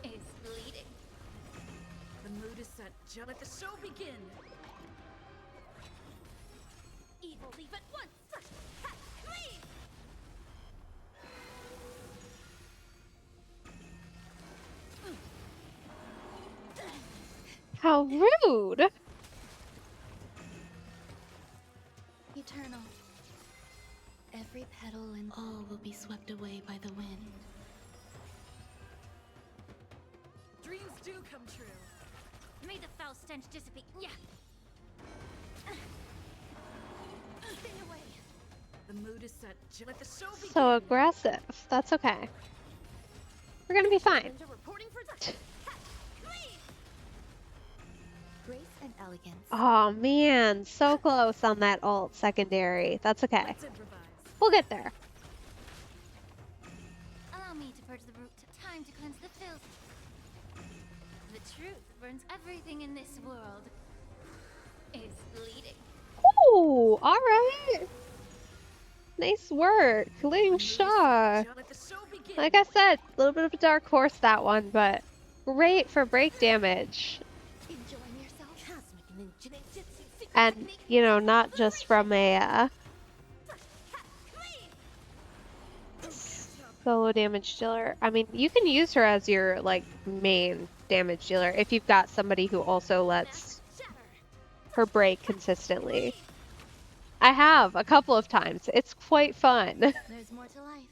is bleeding. The mood is set. Let the show begin. Evil leave at once! Cat Cleave! How rude! Eternal. Every petal and all will be swept away by the wind. Dreams do come true. May the foul stench dissipate. Yeah. Stay away! The mood is set. Let the show begin. So aggressive. That's okay. We're gonna be fine. Ninja reporting for Cat Cleave! Grace and elegance. Oh man, so close on that ult secondary. That's okay. Let's improvise. We'll get there. Allow me to purge the brute. Time to cleanse the filth. The truth burns. Everything in this world is bleeding. Ooh, alright. Nice work, Ling Shaw. Let the show begin. Like I said, a little bit of a dark horse that one, but great for break damage. Enjoying yourself? Cosmic ninjutsu secret And, technique, you know, not just from a Cat Cleave! solo damage dealer. I mean, you can use her as your, like, main damage dealer if you've got somebody who also lets Shatter! her break consistently. I have a couple of times. It's quite fun There's more to life.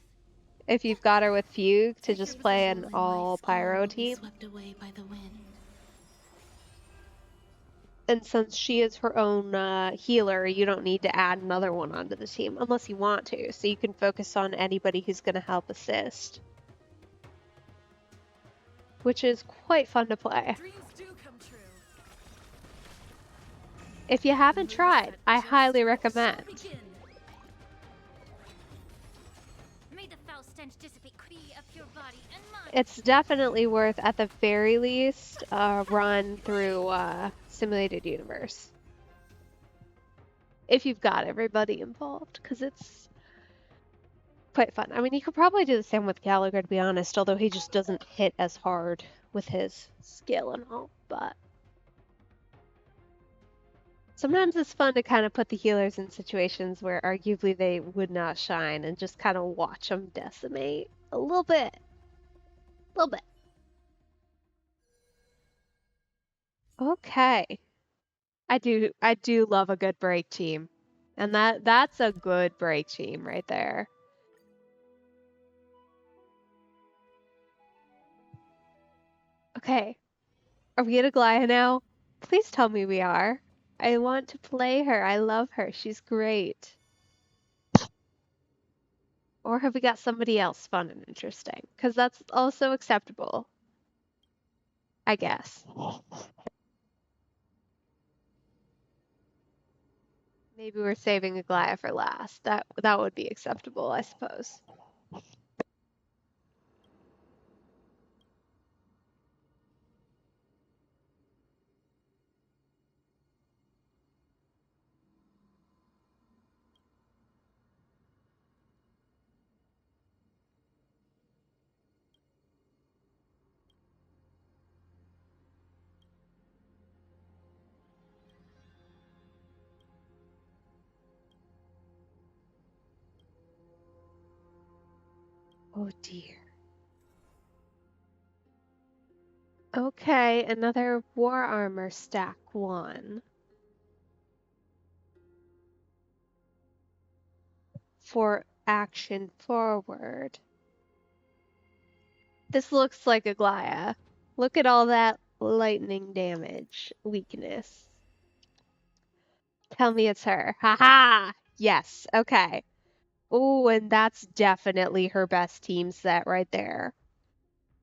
if you've got her with Fugue to Every just play an petal in all life's pyro will be team. swept away by the wind. And since she is her own healer, you don't need to add another one onto the team unless you want to. So you can focus on anybody who's going to help assist, which is quite fun to play. Dreams do come true. If you haven't tried, I highly recommend. Begin. May the foul stench dissipate. Be up your body and mind. It's definitely worth, at the very least, a run through Simulated Universe. If you've got everybody involved, because it's quite fun. I mean, you could probably do the same with Gallagher, to be honest, although he just doesn't hit as hard with his skill and all, but sometimes it's fun to kind of put the healers in situations where arguably they would not shine and just kind of watch them decimate a little bit. A little bit. Okay. I do love a good break team. And that's a good break team right there. Okay. Are we at Aglaya now? Please tell me we are. I want to play her. I love her. She's great. Or have we got somebody else fun and interesting? Because that's also acceptable, I guess. Maybe we're saving Aglaya for last. That would be acceptable, I suppose. Oh dear. Okay, another war armor stack one. For action forward. This looks like Aglaya. Look at all that lightning damage weakness. Tell me it's her. Haha! Yes, okay. Oh, and that's definitely her best team set right there.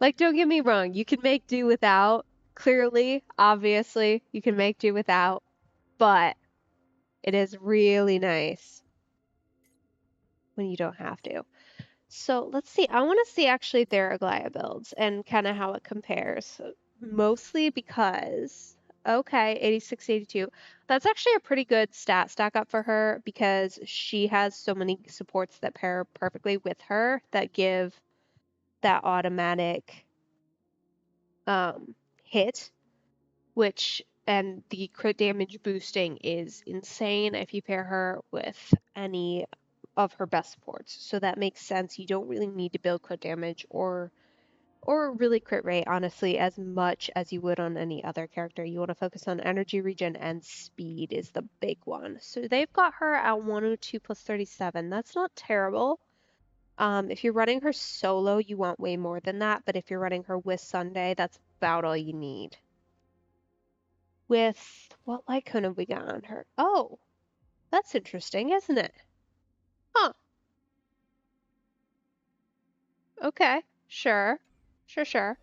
Like, don't get me wrong, you can make do without. Clearly, obviously, you can make do without, but it is really nice when you don't have to. So let's see. I want to see actually their Aglaya builds and kind of how it compares. Mostly because, okay, 86, 82. That's actually a pretty good stat stack up for her because she has so many supports that pair perfectly with her that give that automatic hit, which and the crit damage boosting is insane if you pair her with any of her best supports. So that makes sense. You don't really need to build crit damage or really crit rate, honestly, as much as you would on any other character. You want to focus on energy regen and speed is the big one. So they've got her at 102 plus 37. That's not terrible. If you're running her solo, you want way more than that, but if you're running her with Sunday, that's about all you need. With what light cone have we got on her? Oh, that's interesting, isn't it? Huh. Okay, sure. Sure.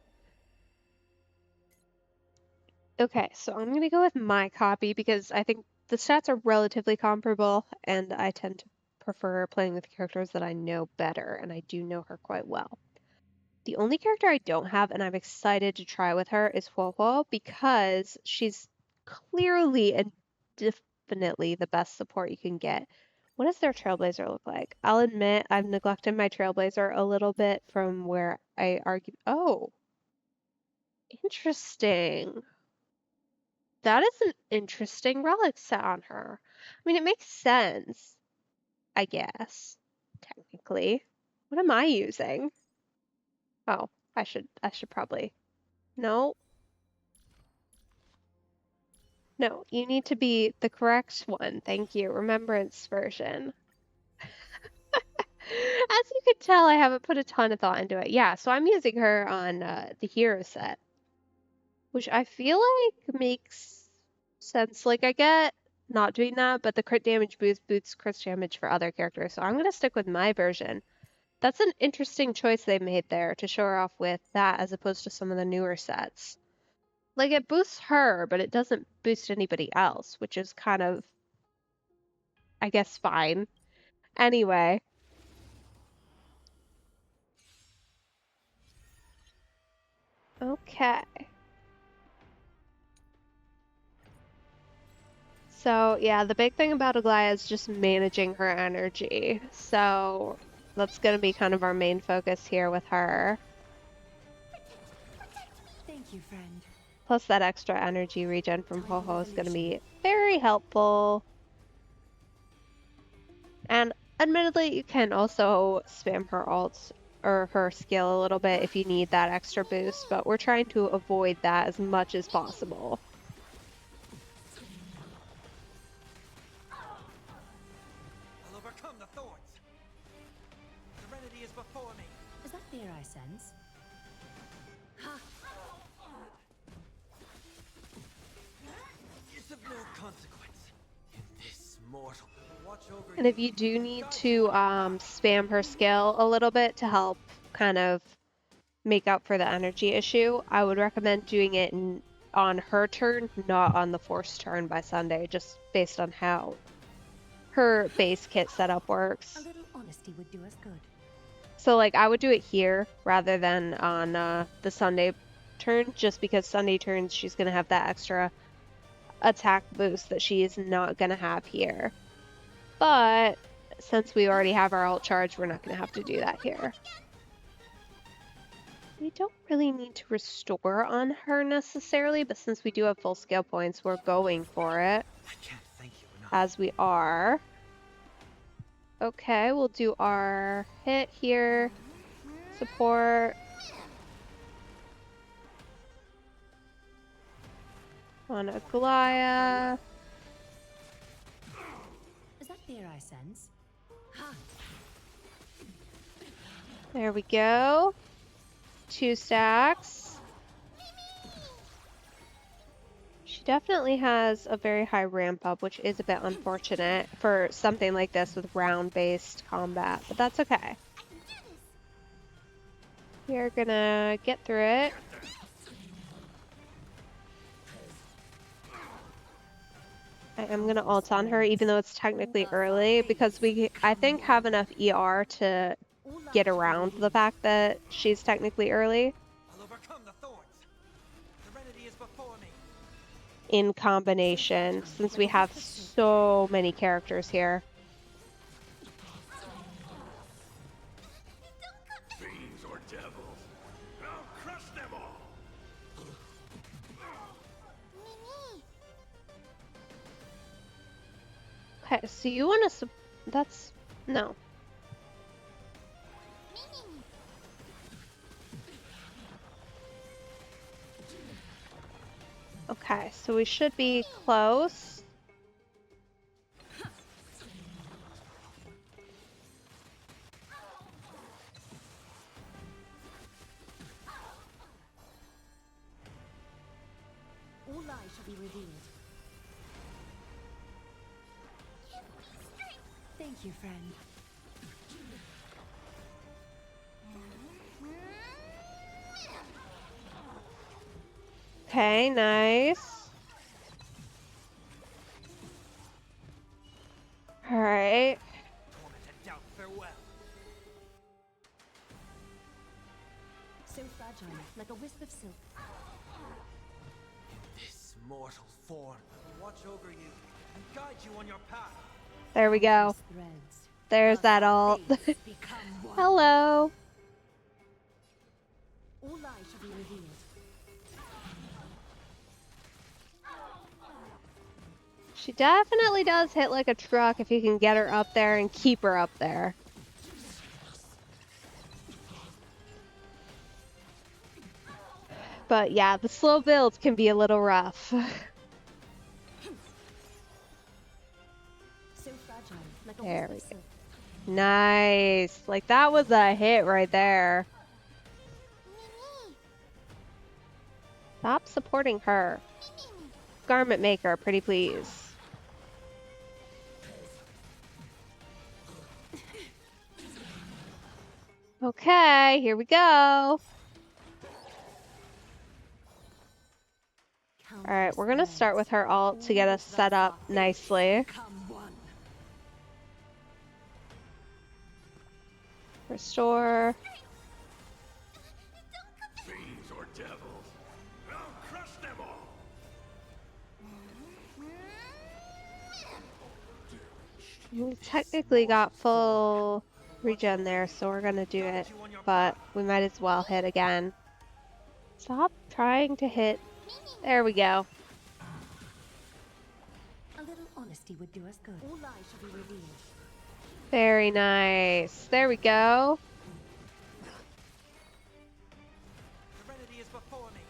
Okay, so I'm gonna go with my copy because I think the stats are relatively comparable, and I tend to prefer playing with characters that I know better, and I do know her quite well. The only character I don't have, and I'm excited to try with her, is Huohuo because she's clearly and definitely the best support you can get. What does their Trailblazer look like? I'll admit I've neglected my Trailblazer a little bit from where I argued. Oh, interesting. That is an interesting relic set on her. I mean, it makes sense, I guess, technically. What am I using? Oh, I should probably. No. No, you need to be the correct one. Thank you. Remembrance version. As you can tell, I haven't put a ton of thought into it. Yeah, so I'm using her on the hero set, which I feel like makes sense. Like, I get not doing that, but the crit damage boosts crit damage for other characters, so I'm going to stick with my version. That's an interesting choice they made there to show her off with that as opposed to some of the newer sets. Like, it boosts her, but it doesn't boost anybody else, which is kind of, I guess, fine. Anyway. Okay. So, yeah, the big thing about Aglaya is just managing her energy. So, that's going to be kind of our main focus here with her. Thank you, friend. Plus, that extra energy regen from Ho-Ho is going to be very helpful. And admittedly, you can also spam her ults or her skill a little bit if you need that extra boost, but we're trying to avoid that as much as possible. I'll overcome the thorns. Serenity is before me. Is that fear I sense? It's of no consequence in this mortal. Watch over And if you do need to spam her skill a little bit to help kind of make up for the energy issue, I would recommend doing it on her turn, not on the forced turn by Sunday, just based on how her base kit setup works. A little honesty would do us good. So, like, I would do it here rather than on the Sunday turn, just because Sunday turns she's going to have that extra attack boost that she is not going to have here. But since we already have our ult charge, we're not going to have to do that here. We don't really need to restore on her necessarily, but since we do have full skill points, we're going for it. I can't thank you enough. As we are. Okay, we'll do our hit here. Support. On Aglaya. Is that fear I sense? There we go. 2 stacks. She definitely has a very high ramp up, which is a bit unfortunate for something like this with round-based combat, but that's okay. We are gonna get through it. I am gonna ult on her, even though it's technically early, because we, I think, have enough ER to get around the fact that she's technically early I'll overcome the thorns. Serenity is before me. in combination, since we have so many characters here. Fiends or devils, I'll crush them all. Okay, so you want to, that's, no. Okay, so we should be close. All lies shall be revealed. Thank you, friend. Okay, nice. All right. Tormented doubt, farewell. So fragile, like a wisp of silk. This mortal form will watch over you and guide you on your path. There we go. Threads. There's that ult. Become one. Hello. All lies shall be revealed. She definitely does hit like a truck if you can get her up there and keep her up there. But yeah, the slow builds can be a little rough. So fragile, like a There wisp we of go. silk. Nice. Like that was a hit right there. Stop supporting her. Garment maker, pretty please. Okay, here we go. Alright, we're gonna start with her ult to get us set up nicely. Restore. Fiends or devils, I'll crush them all. We technically got full regen there, so we're gonna do it. But we might as well hit again. Stop trying to hit. There we go. A little honesty would do us good. All lies shall be revealed. Very nice. There we go. Serenity is before me.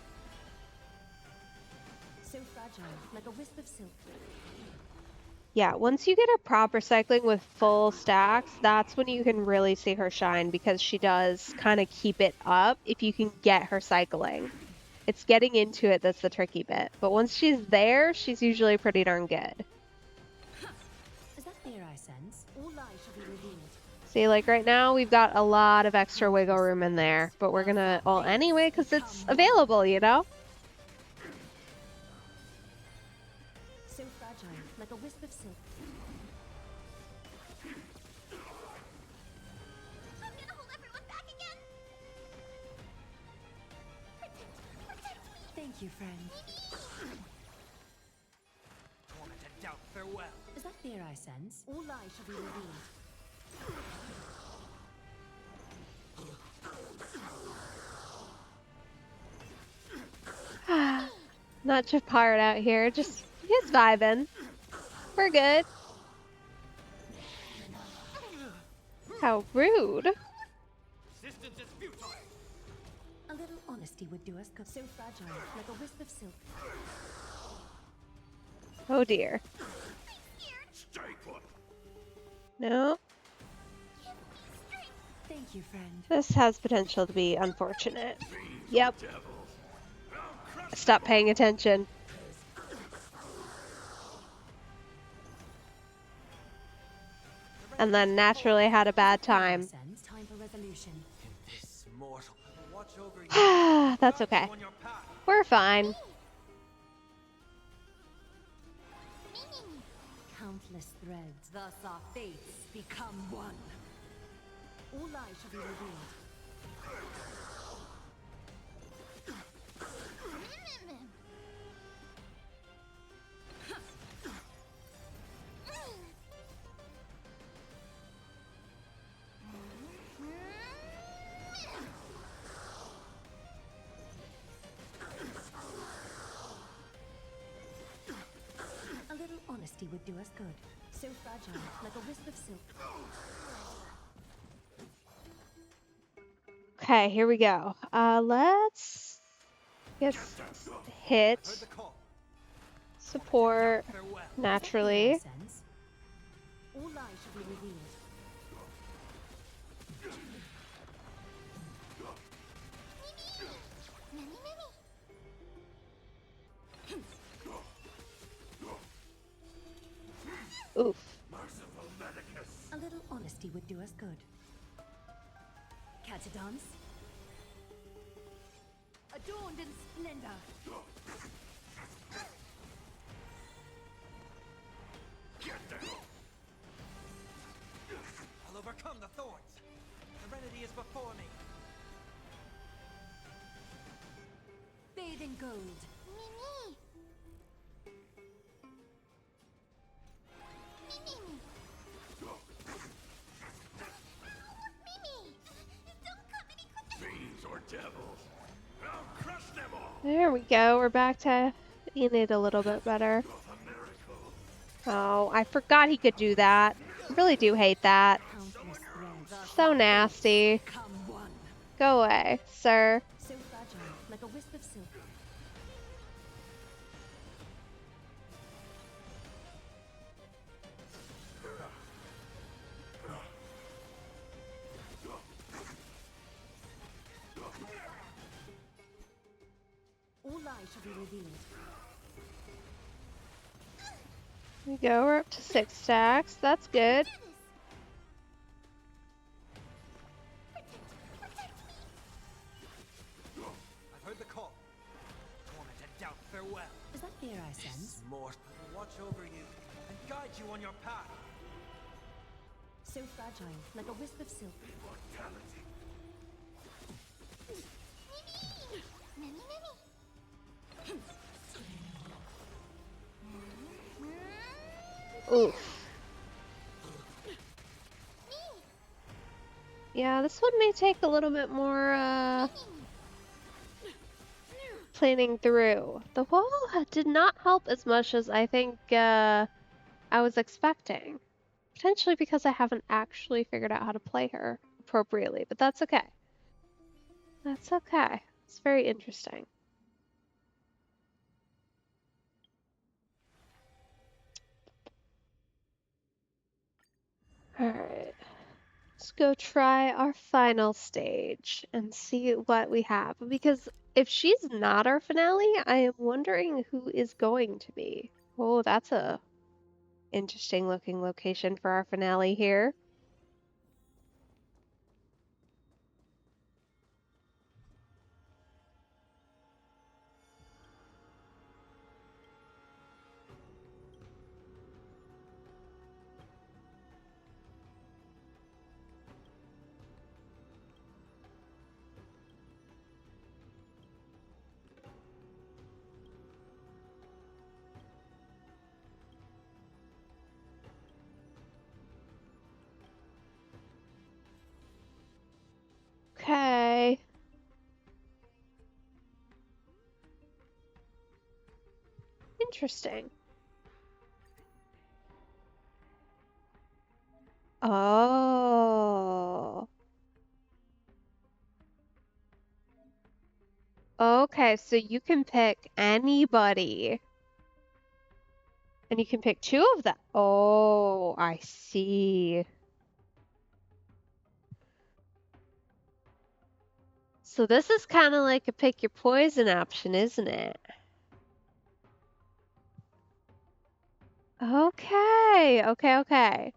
So fragile, like a wisp of silk. Yeah, once you get her proper cycling with full stacks, that's when you can really see her shine, because she does kind of keep it up if you can get her cycling. It's getting into it that's the tricky bit. But once she's there, she's usually pretty darn good. Is that fear I sense? All lies shall be revealed. See, like right now, we've got a lot of extra wiggle room in there, but we're gonna ult anyway because it's available, you know? So fragile, like a wisp of silk. I'm gonna hold everyone back again. Thank you, friend. Tormented doubt, farewell. Is that fear I sense? All lies shall be revealed. Not Japard out here, just he's vibing. We're good. How rude. Resistance is futile. A little honesty would do us good. So fragile, like a wisp of silk. Oh dear. Stay put. No, Thank you, friend. this has potential to be unfortunate. Yep, Devils, I'll crush stop paying attention. And then naturally had a bad time. Sense, time for resolution. retribution. In this mortal, watch over you. That's Guide okay. you on your path. We're fine. Countless threads, thus our fates become one. All lies shall be revealed. A little honesty would do us good. So fragile, like a wisp of silk. Okay, here we go. Let's hit Heard the call. support Farewell. naturally. Sense. All lies shall be revealed. Oof. A little honesty would do us good. Catadons. Adorned in splendor. I'll overcome the thorns. The remedy is before me. Bathe in gold. Fiends or devils. I'll crush them all. There we go. We're back to Enid a little bit better. Oh, I forgot he could do that. I really do hate that. Countless threads. So nasty. Become one. Go away, sir. So fragile, like a wisp of silk. All lies shall be revealed. There we go. We're up to 6 stacks. That's good. I've heard the call. Torment and doubt, farewell. Is that fear I sense? Mortal, watch over you and guide you on your path. So fragile, like a wisp of silk. Oof. Yeah, this one may take a little bit more planning through. The wall did not help as much as I think I was expecting. Potentially because I haven't actually figured out how to play her appropriately, but that's okay. That's okay. It's very interesting. Alright. Let's go try our final stage and see what we have. Because if she's not our finale, I am wondering who is going to be. Oh, that's a interesting looking location for our finale here. Okay. Interesting. Oh. Okay, so you can pick anybody. And you can pick 2 of them. Oh, I see. So this is kind of like a pick your poison option, isn't it? Okay, okay, okay.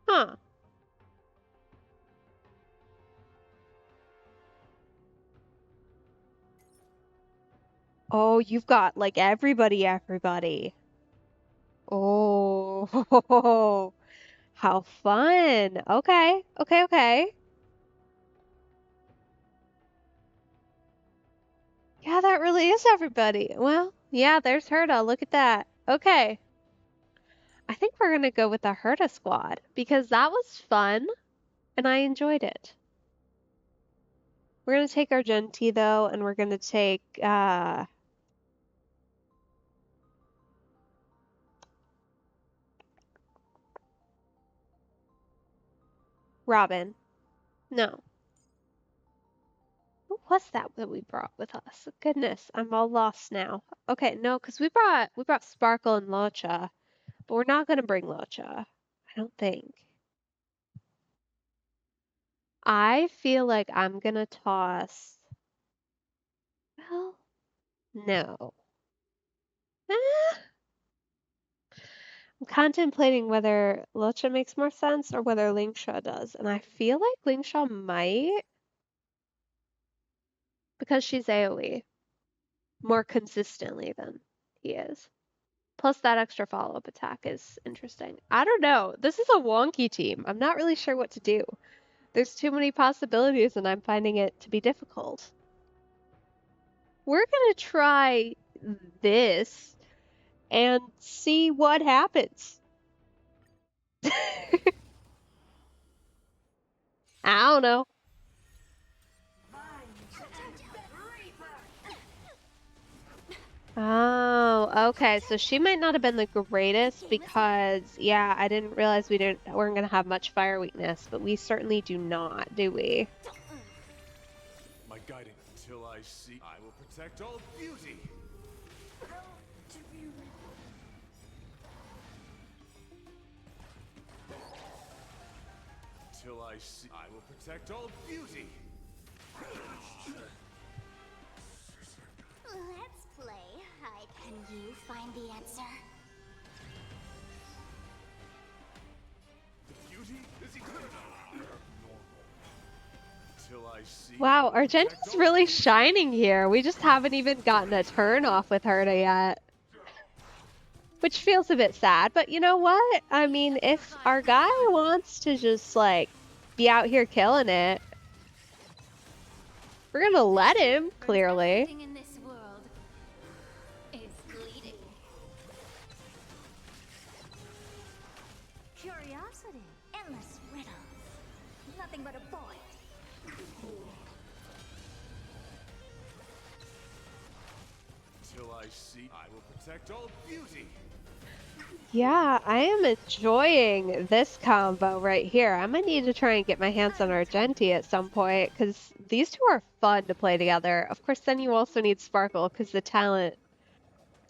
Huh. Oh, you've got like everybody. Oh, how fun. Okay. Yeah, that really is everybody. Well, yeah, there's Herta. Look at that. Okay. I think we're gonna go with the Herta squad because that was fun and I enjoyed it. We're gonna take our Genti though, and we're gonna take Robin. No. What was that we brought with us? Goodness, I'm all lost now. Okay, no, because we brought Sparkle and Locha, but we're not gonna bring Locha. I don't think. I feel like I'm gonna toss. Well, no. Eh, I'm contemplating whether Locha makes more sense or whether Lingsha does, and I feel like Lingsha might because she's AoE more consistently than he is. Plus that extra follow-up attack is interesting. I don't know. This is a wonky team. I'm not really sure what to do. There's too many possibilities and I'm finding it to be difficult. We're gonna try this and see what happens. I don't know. Oh, okay. So she might not have been the greatest because, yeah, I didn't realize weren't gonna have much fire weakness, but we certainly do not, do we? My guiding until I see. I will protect all beauty. Till I see. I will protect all beauty. Let's play hide. Can you find the answer? The beauty is eternal. Till I see. Wow, Argenta's really shining here. We just haven't even gotten a turn off with Herta yet. Which feels a bit sad, but you know what? I mean, if our guy wants to just, like, be out here killing it, we're gonna let him, clearly. Everything in this world is bleeding. Curiosity. Endless riddles. Nothing but a void. Till I see. I will protect all beauty. Yeah, I am enjoying this combo right here. I might need to try and get my hands on Argenti at some point, because these two are fun to play together. Of course, then you also need Sparkle, because the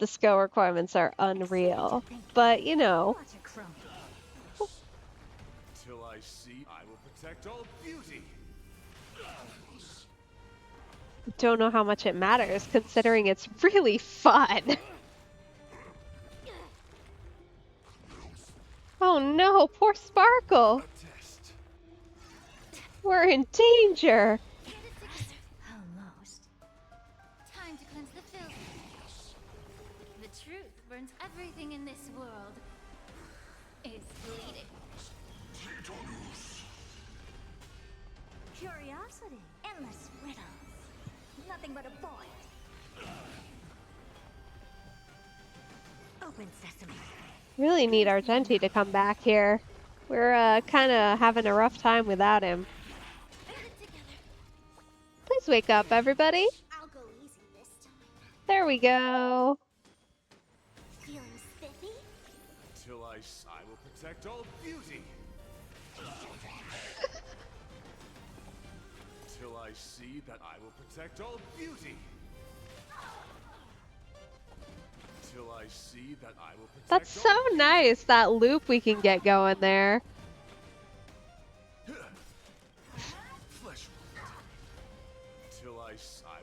skill requirements are unreal. But, you know. What's a crony? Till I see. I will protect all beauty. Don't know how much it matters, considering it's really fun. Oh no, poor Sparkle! A test. We're in danger! Almost. Time to cleanse the filth. The truth burns. Everything in this world is bleeding. Curiosity. Endless riddles. Nothing but a void. Open sesame. Really need Argenti to come back here. We're kind of having a rough time without him. Put it together. Please wake up, everybody. I'll go easy this time. There we go. Feeling spiffy? Till I will protect all beauty. Till I see that I will protect all beauty. Till I see that I will protect That's so nice, that loop we can get going there. flesh. Till I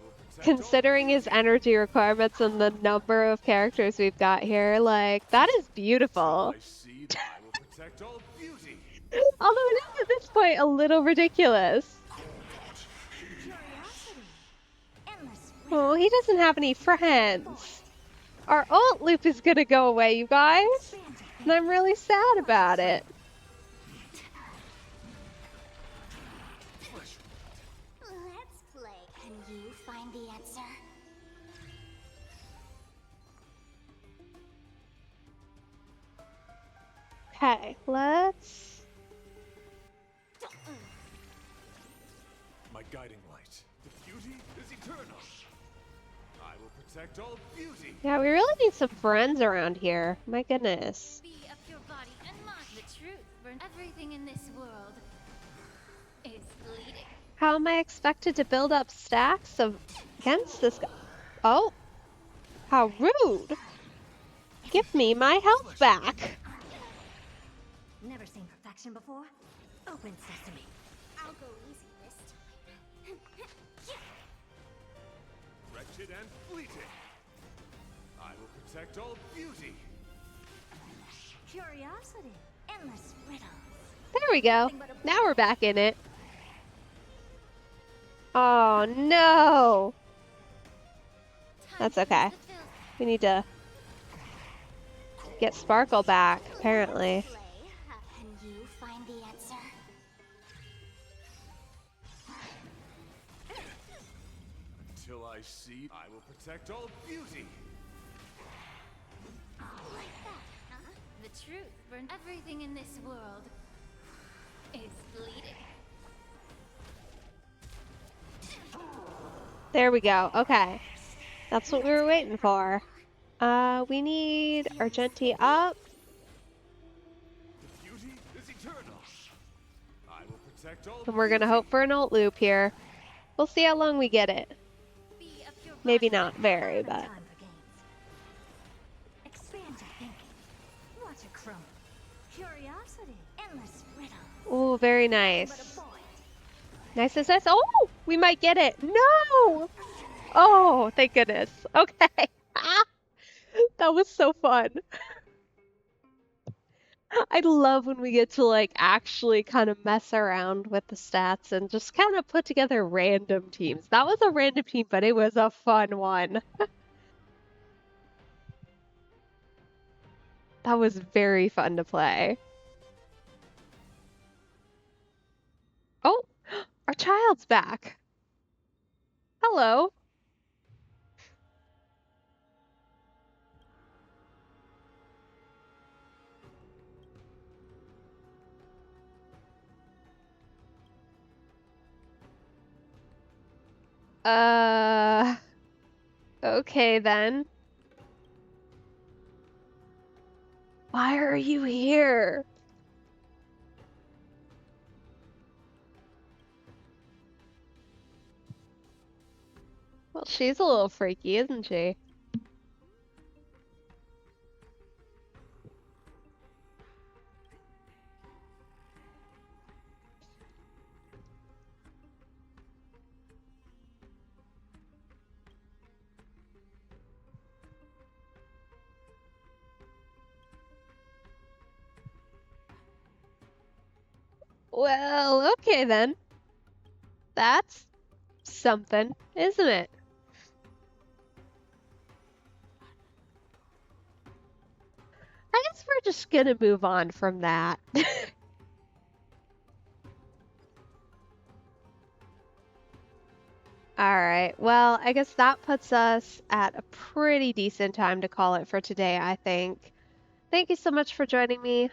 will protect Considering his energy requirements and the number of characters we've got here, like, that is beautiful. I see that I will protect all beauty. Although it is at this point a little ridiculous. Curiosity. Endless Oh, he doesn't have any friends. Our alt loop is gonna go away, you guys. Expand your thinking. And I'm really sad about it. Let's play. Can you find the answer? Okay, let's... My guiding light. The beauty is eternal. I will protect all beauty. Yeah, we really need some friends around here. My goodness. Be of your body and mind. The truth burns. Everything in this world is bleeding. How am I expected to build up stacks of against this guy? Oh, how rude. Give me my health back. Never seen perfection before? Open sesame. I'll go easy this time. Wretched and fleeting. I will protect all beauty. Curiosity. Endless riddles. There we go. Now we're back in it. Oh no. That's okay. We need to get Sparkle back, apparently. Can you find the answer? Until I see, I will protect all beauty. Like that, huh? The truth burns. Everything in this world is bleeding. There we go. Okay. That's what we were waiting for. We need Argenti up. The beauty is eternal. I will protect all And we're gonna hope for an ult loop here. We'll see how long we get it. Be of your Maybe body not very, No but... time for games. Expand your thinking. Watch it crumble. Curiosity. Endless riddles. Ooh, very But a nice. void. Nice, nice, nice. Oh, we might get it. No! Oh, thank goodness. Okay. That was so fun. I love when we get to like actually kind of mess around with the stats and just kind of put together random teams. That was a random team, but it was a fun one. That was very fun to play. Oh, our child's back. Hello. Uh, okay then. Why are you here? Well, she's a little freaky, isn't she? Well, okay then. That's something, isn't it? I guess we're just gonna move on from that. Alright, well, I guess that puts us at a pretty decent time to call it for today, I think. Thank you so much for joining me.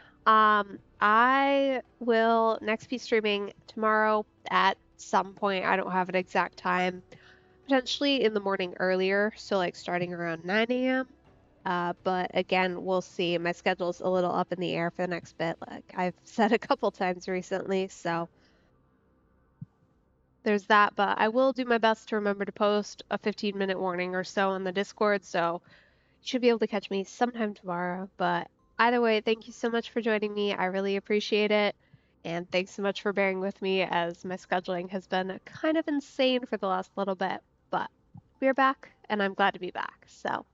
I will next be streaming tomorrow at some point. I don't have an exact time. Potentially in the morning earlier, so like starting around 9 a.m. But again, we'll see. My schedule's a little up in the air for the next bit, like I've said a couple times recently, so there's that. But I will do my best to remember to post a 15-minute warning or so on the Discord, so you should be able to catch me sometime tomorrow. But either way, thank you so much for joining me. I really appreciate it. And thanks so much for bearing with me as my scheduling has been kind of insane for the last little bit. But we're back, and I'm glad to be back. So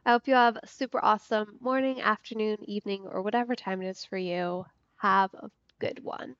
I hope you have a super awesome morning, afternoon, evening, or whatever time it is for you. Have a good one.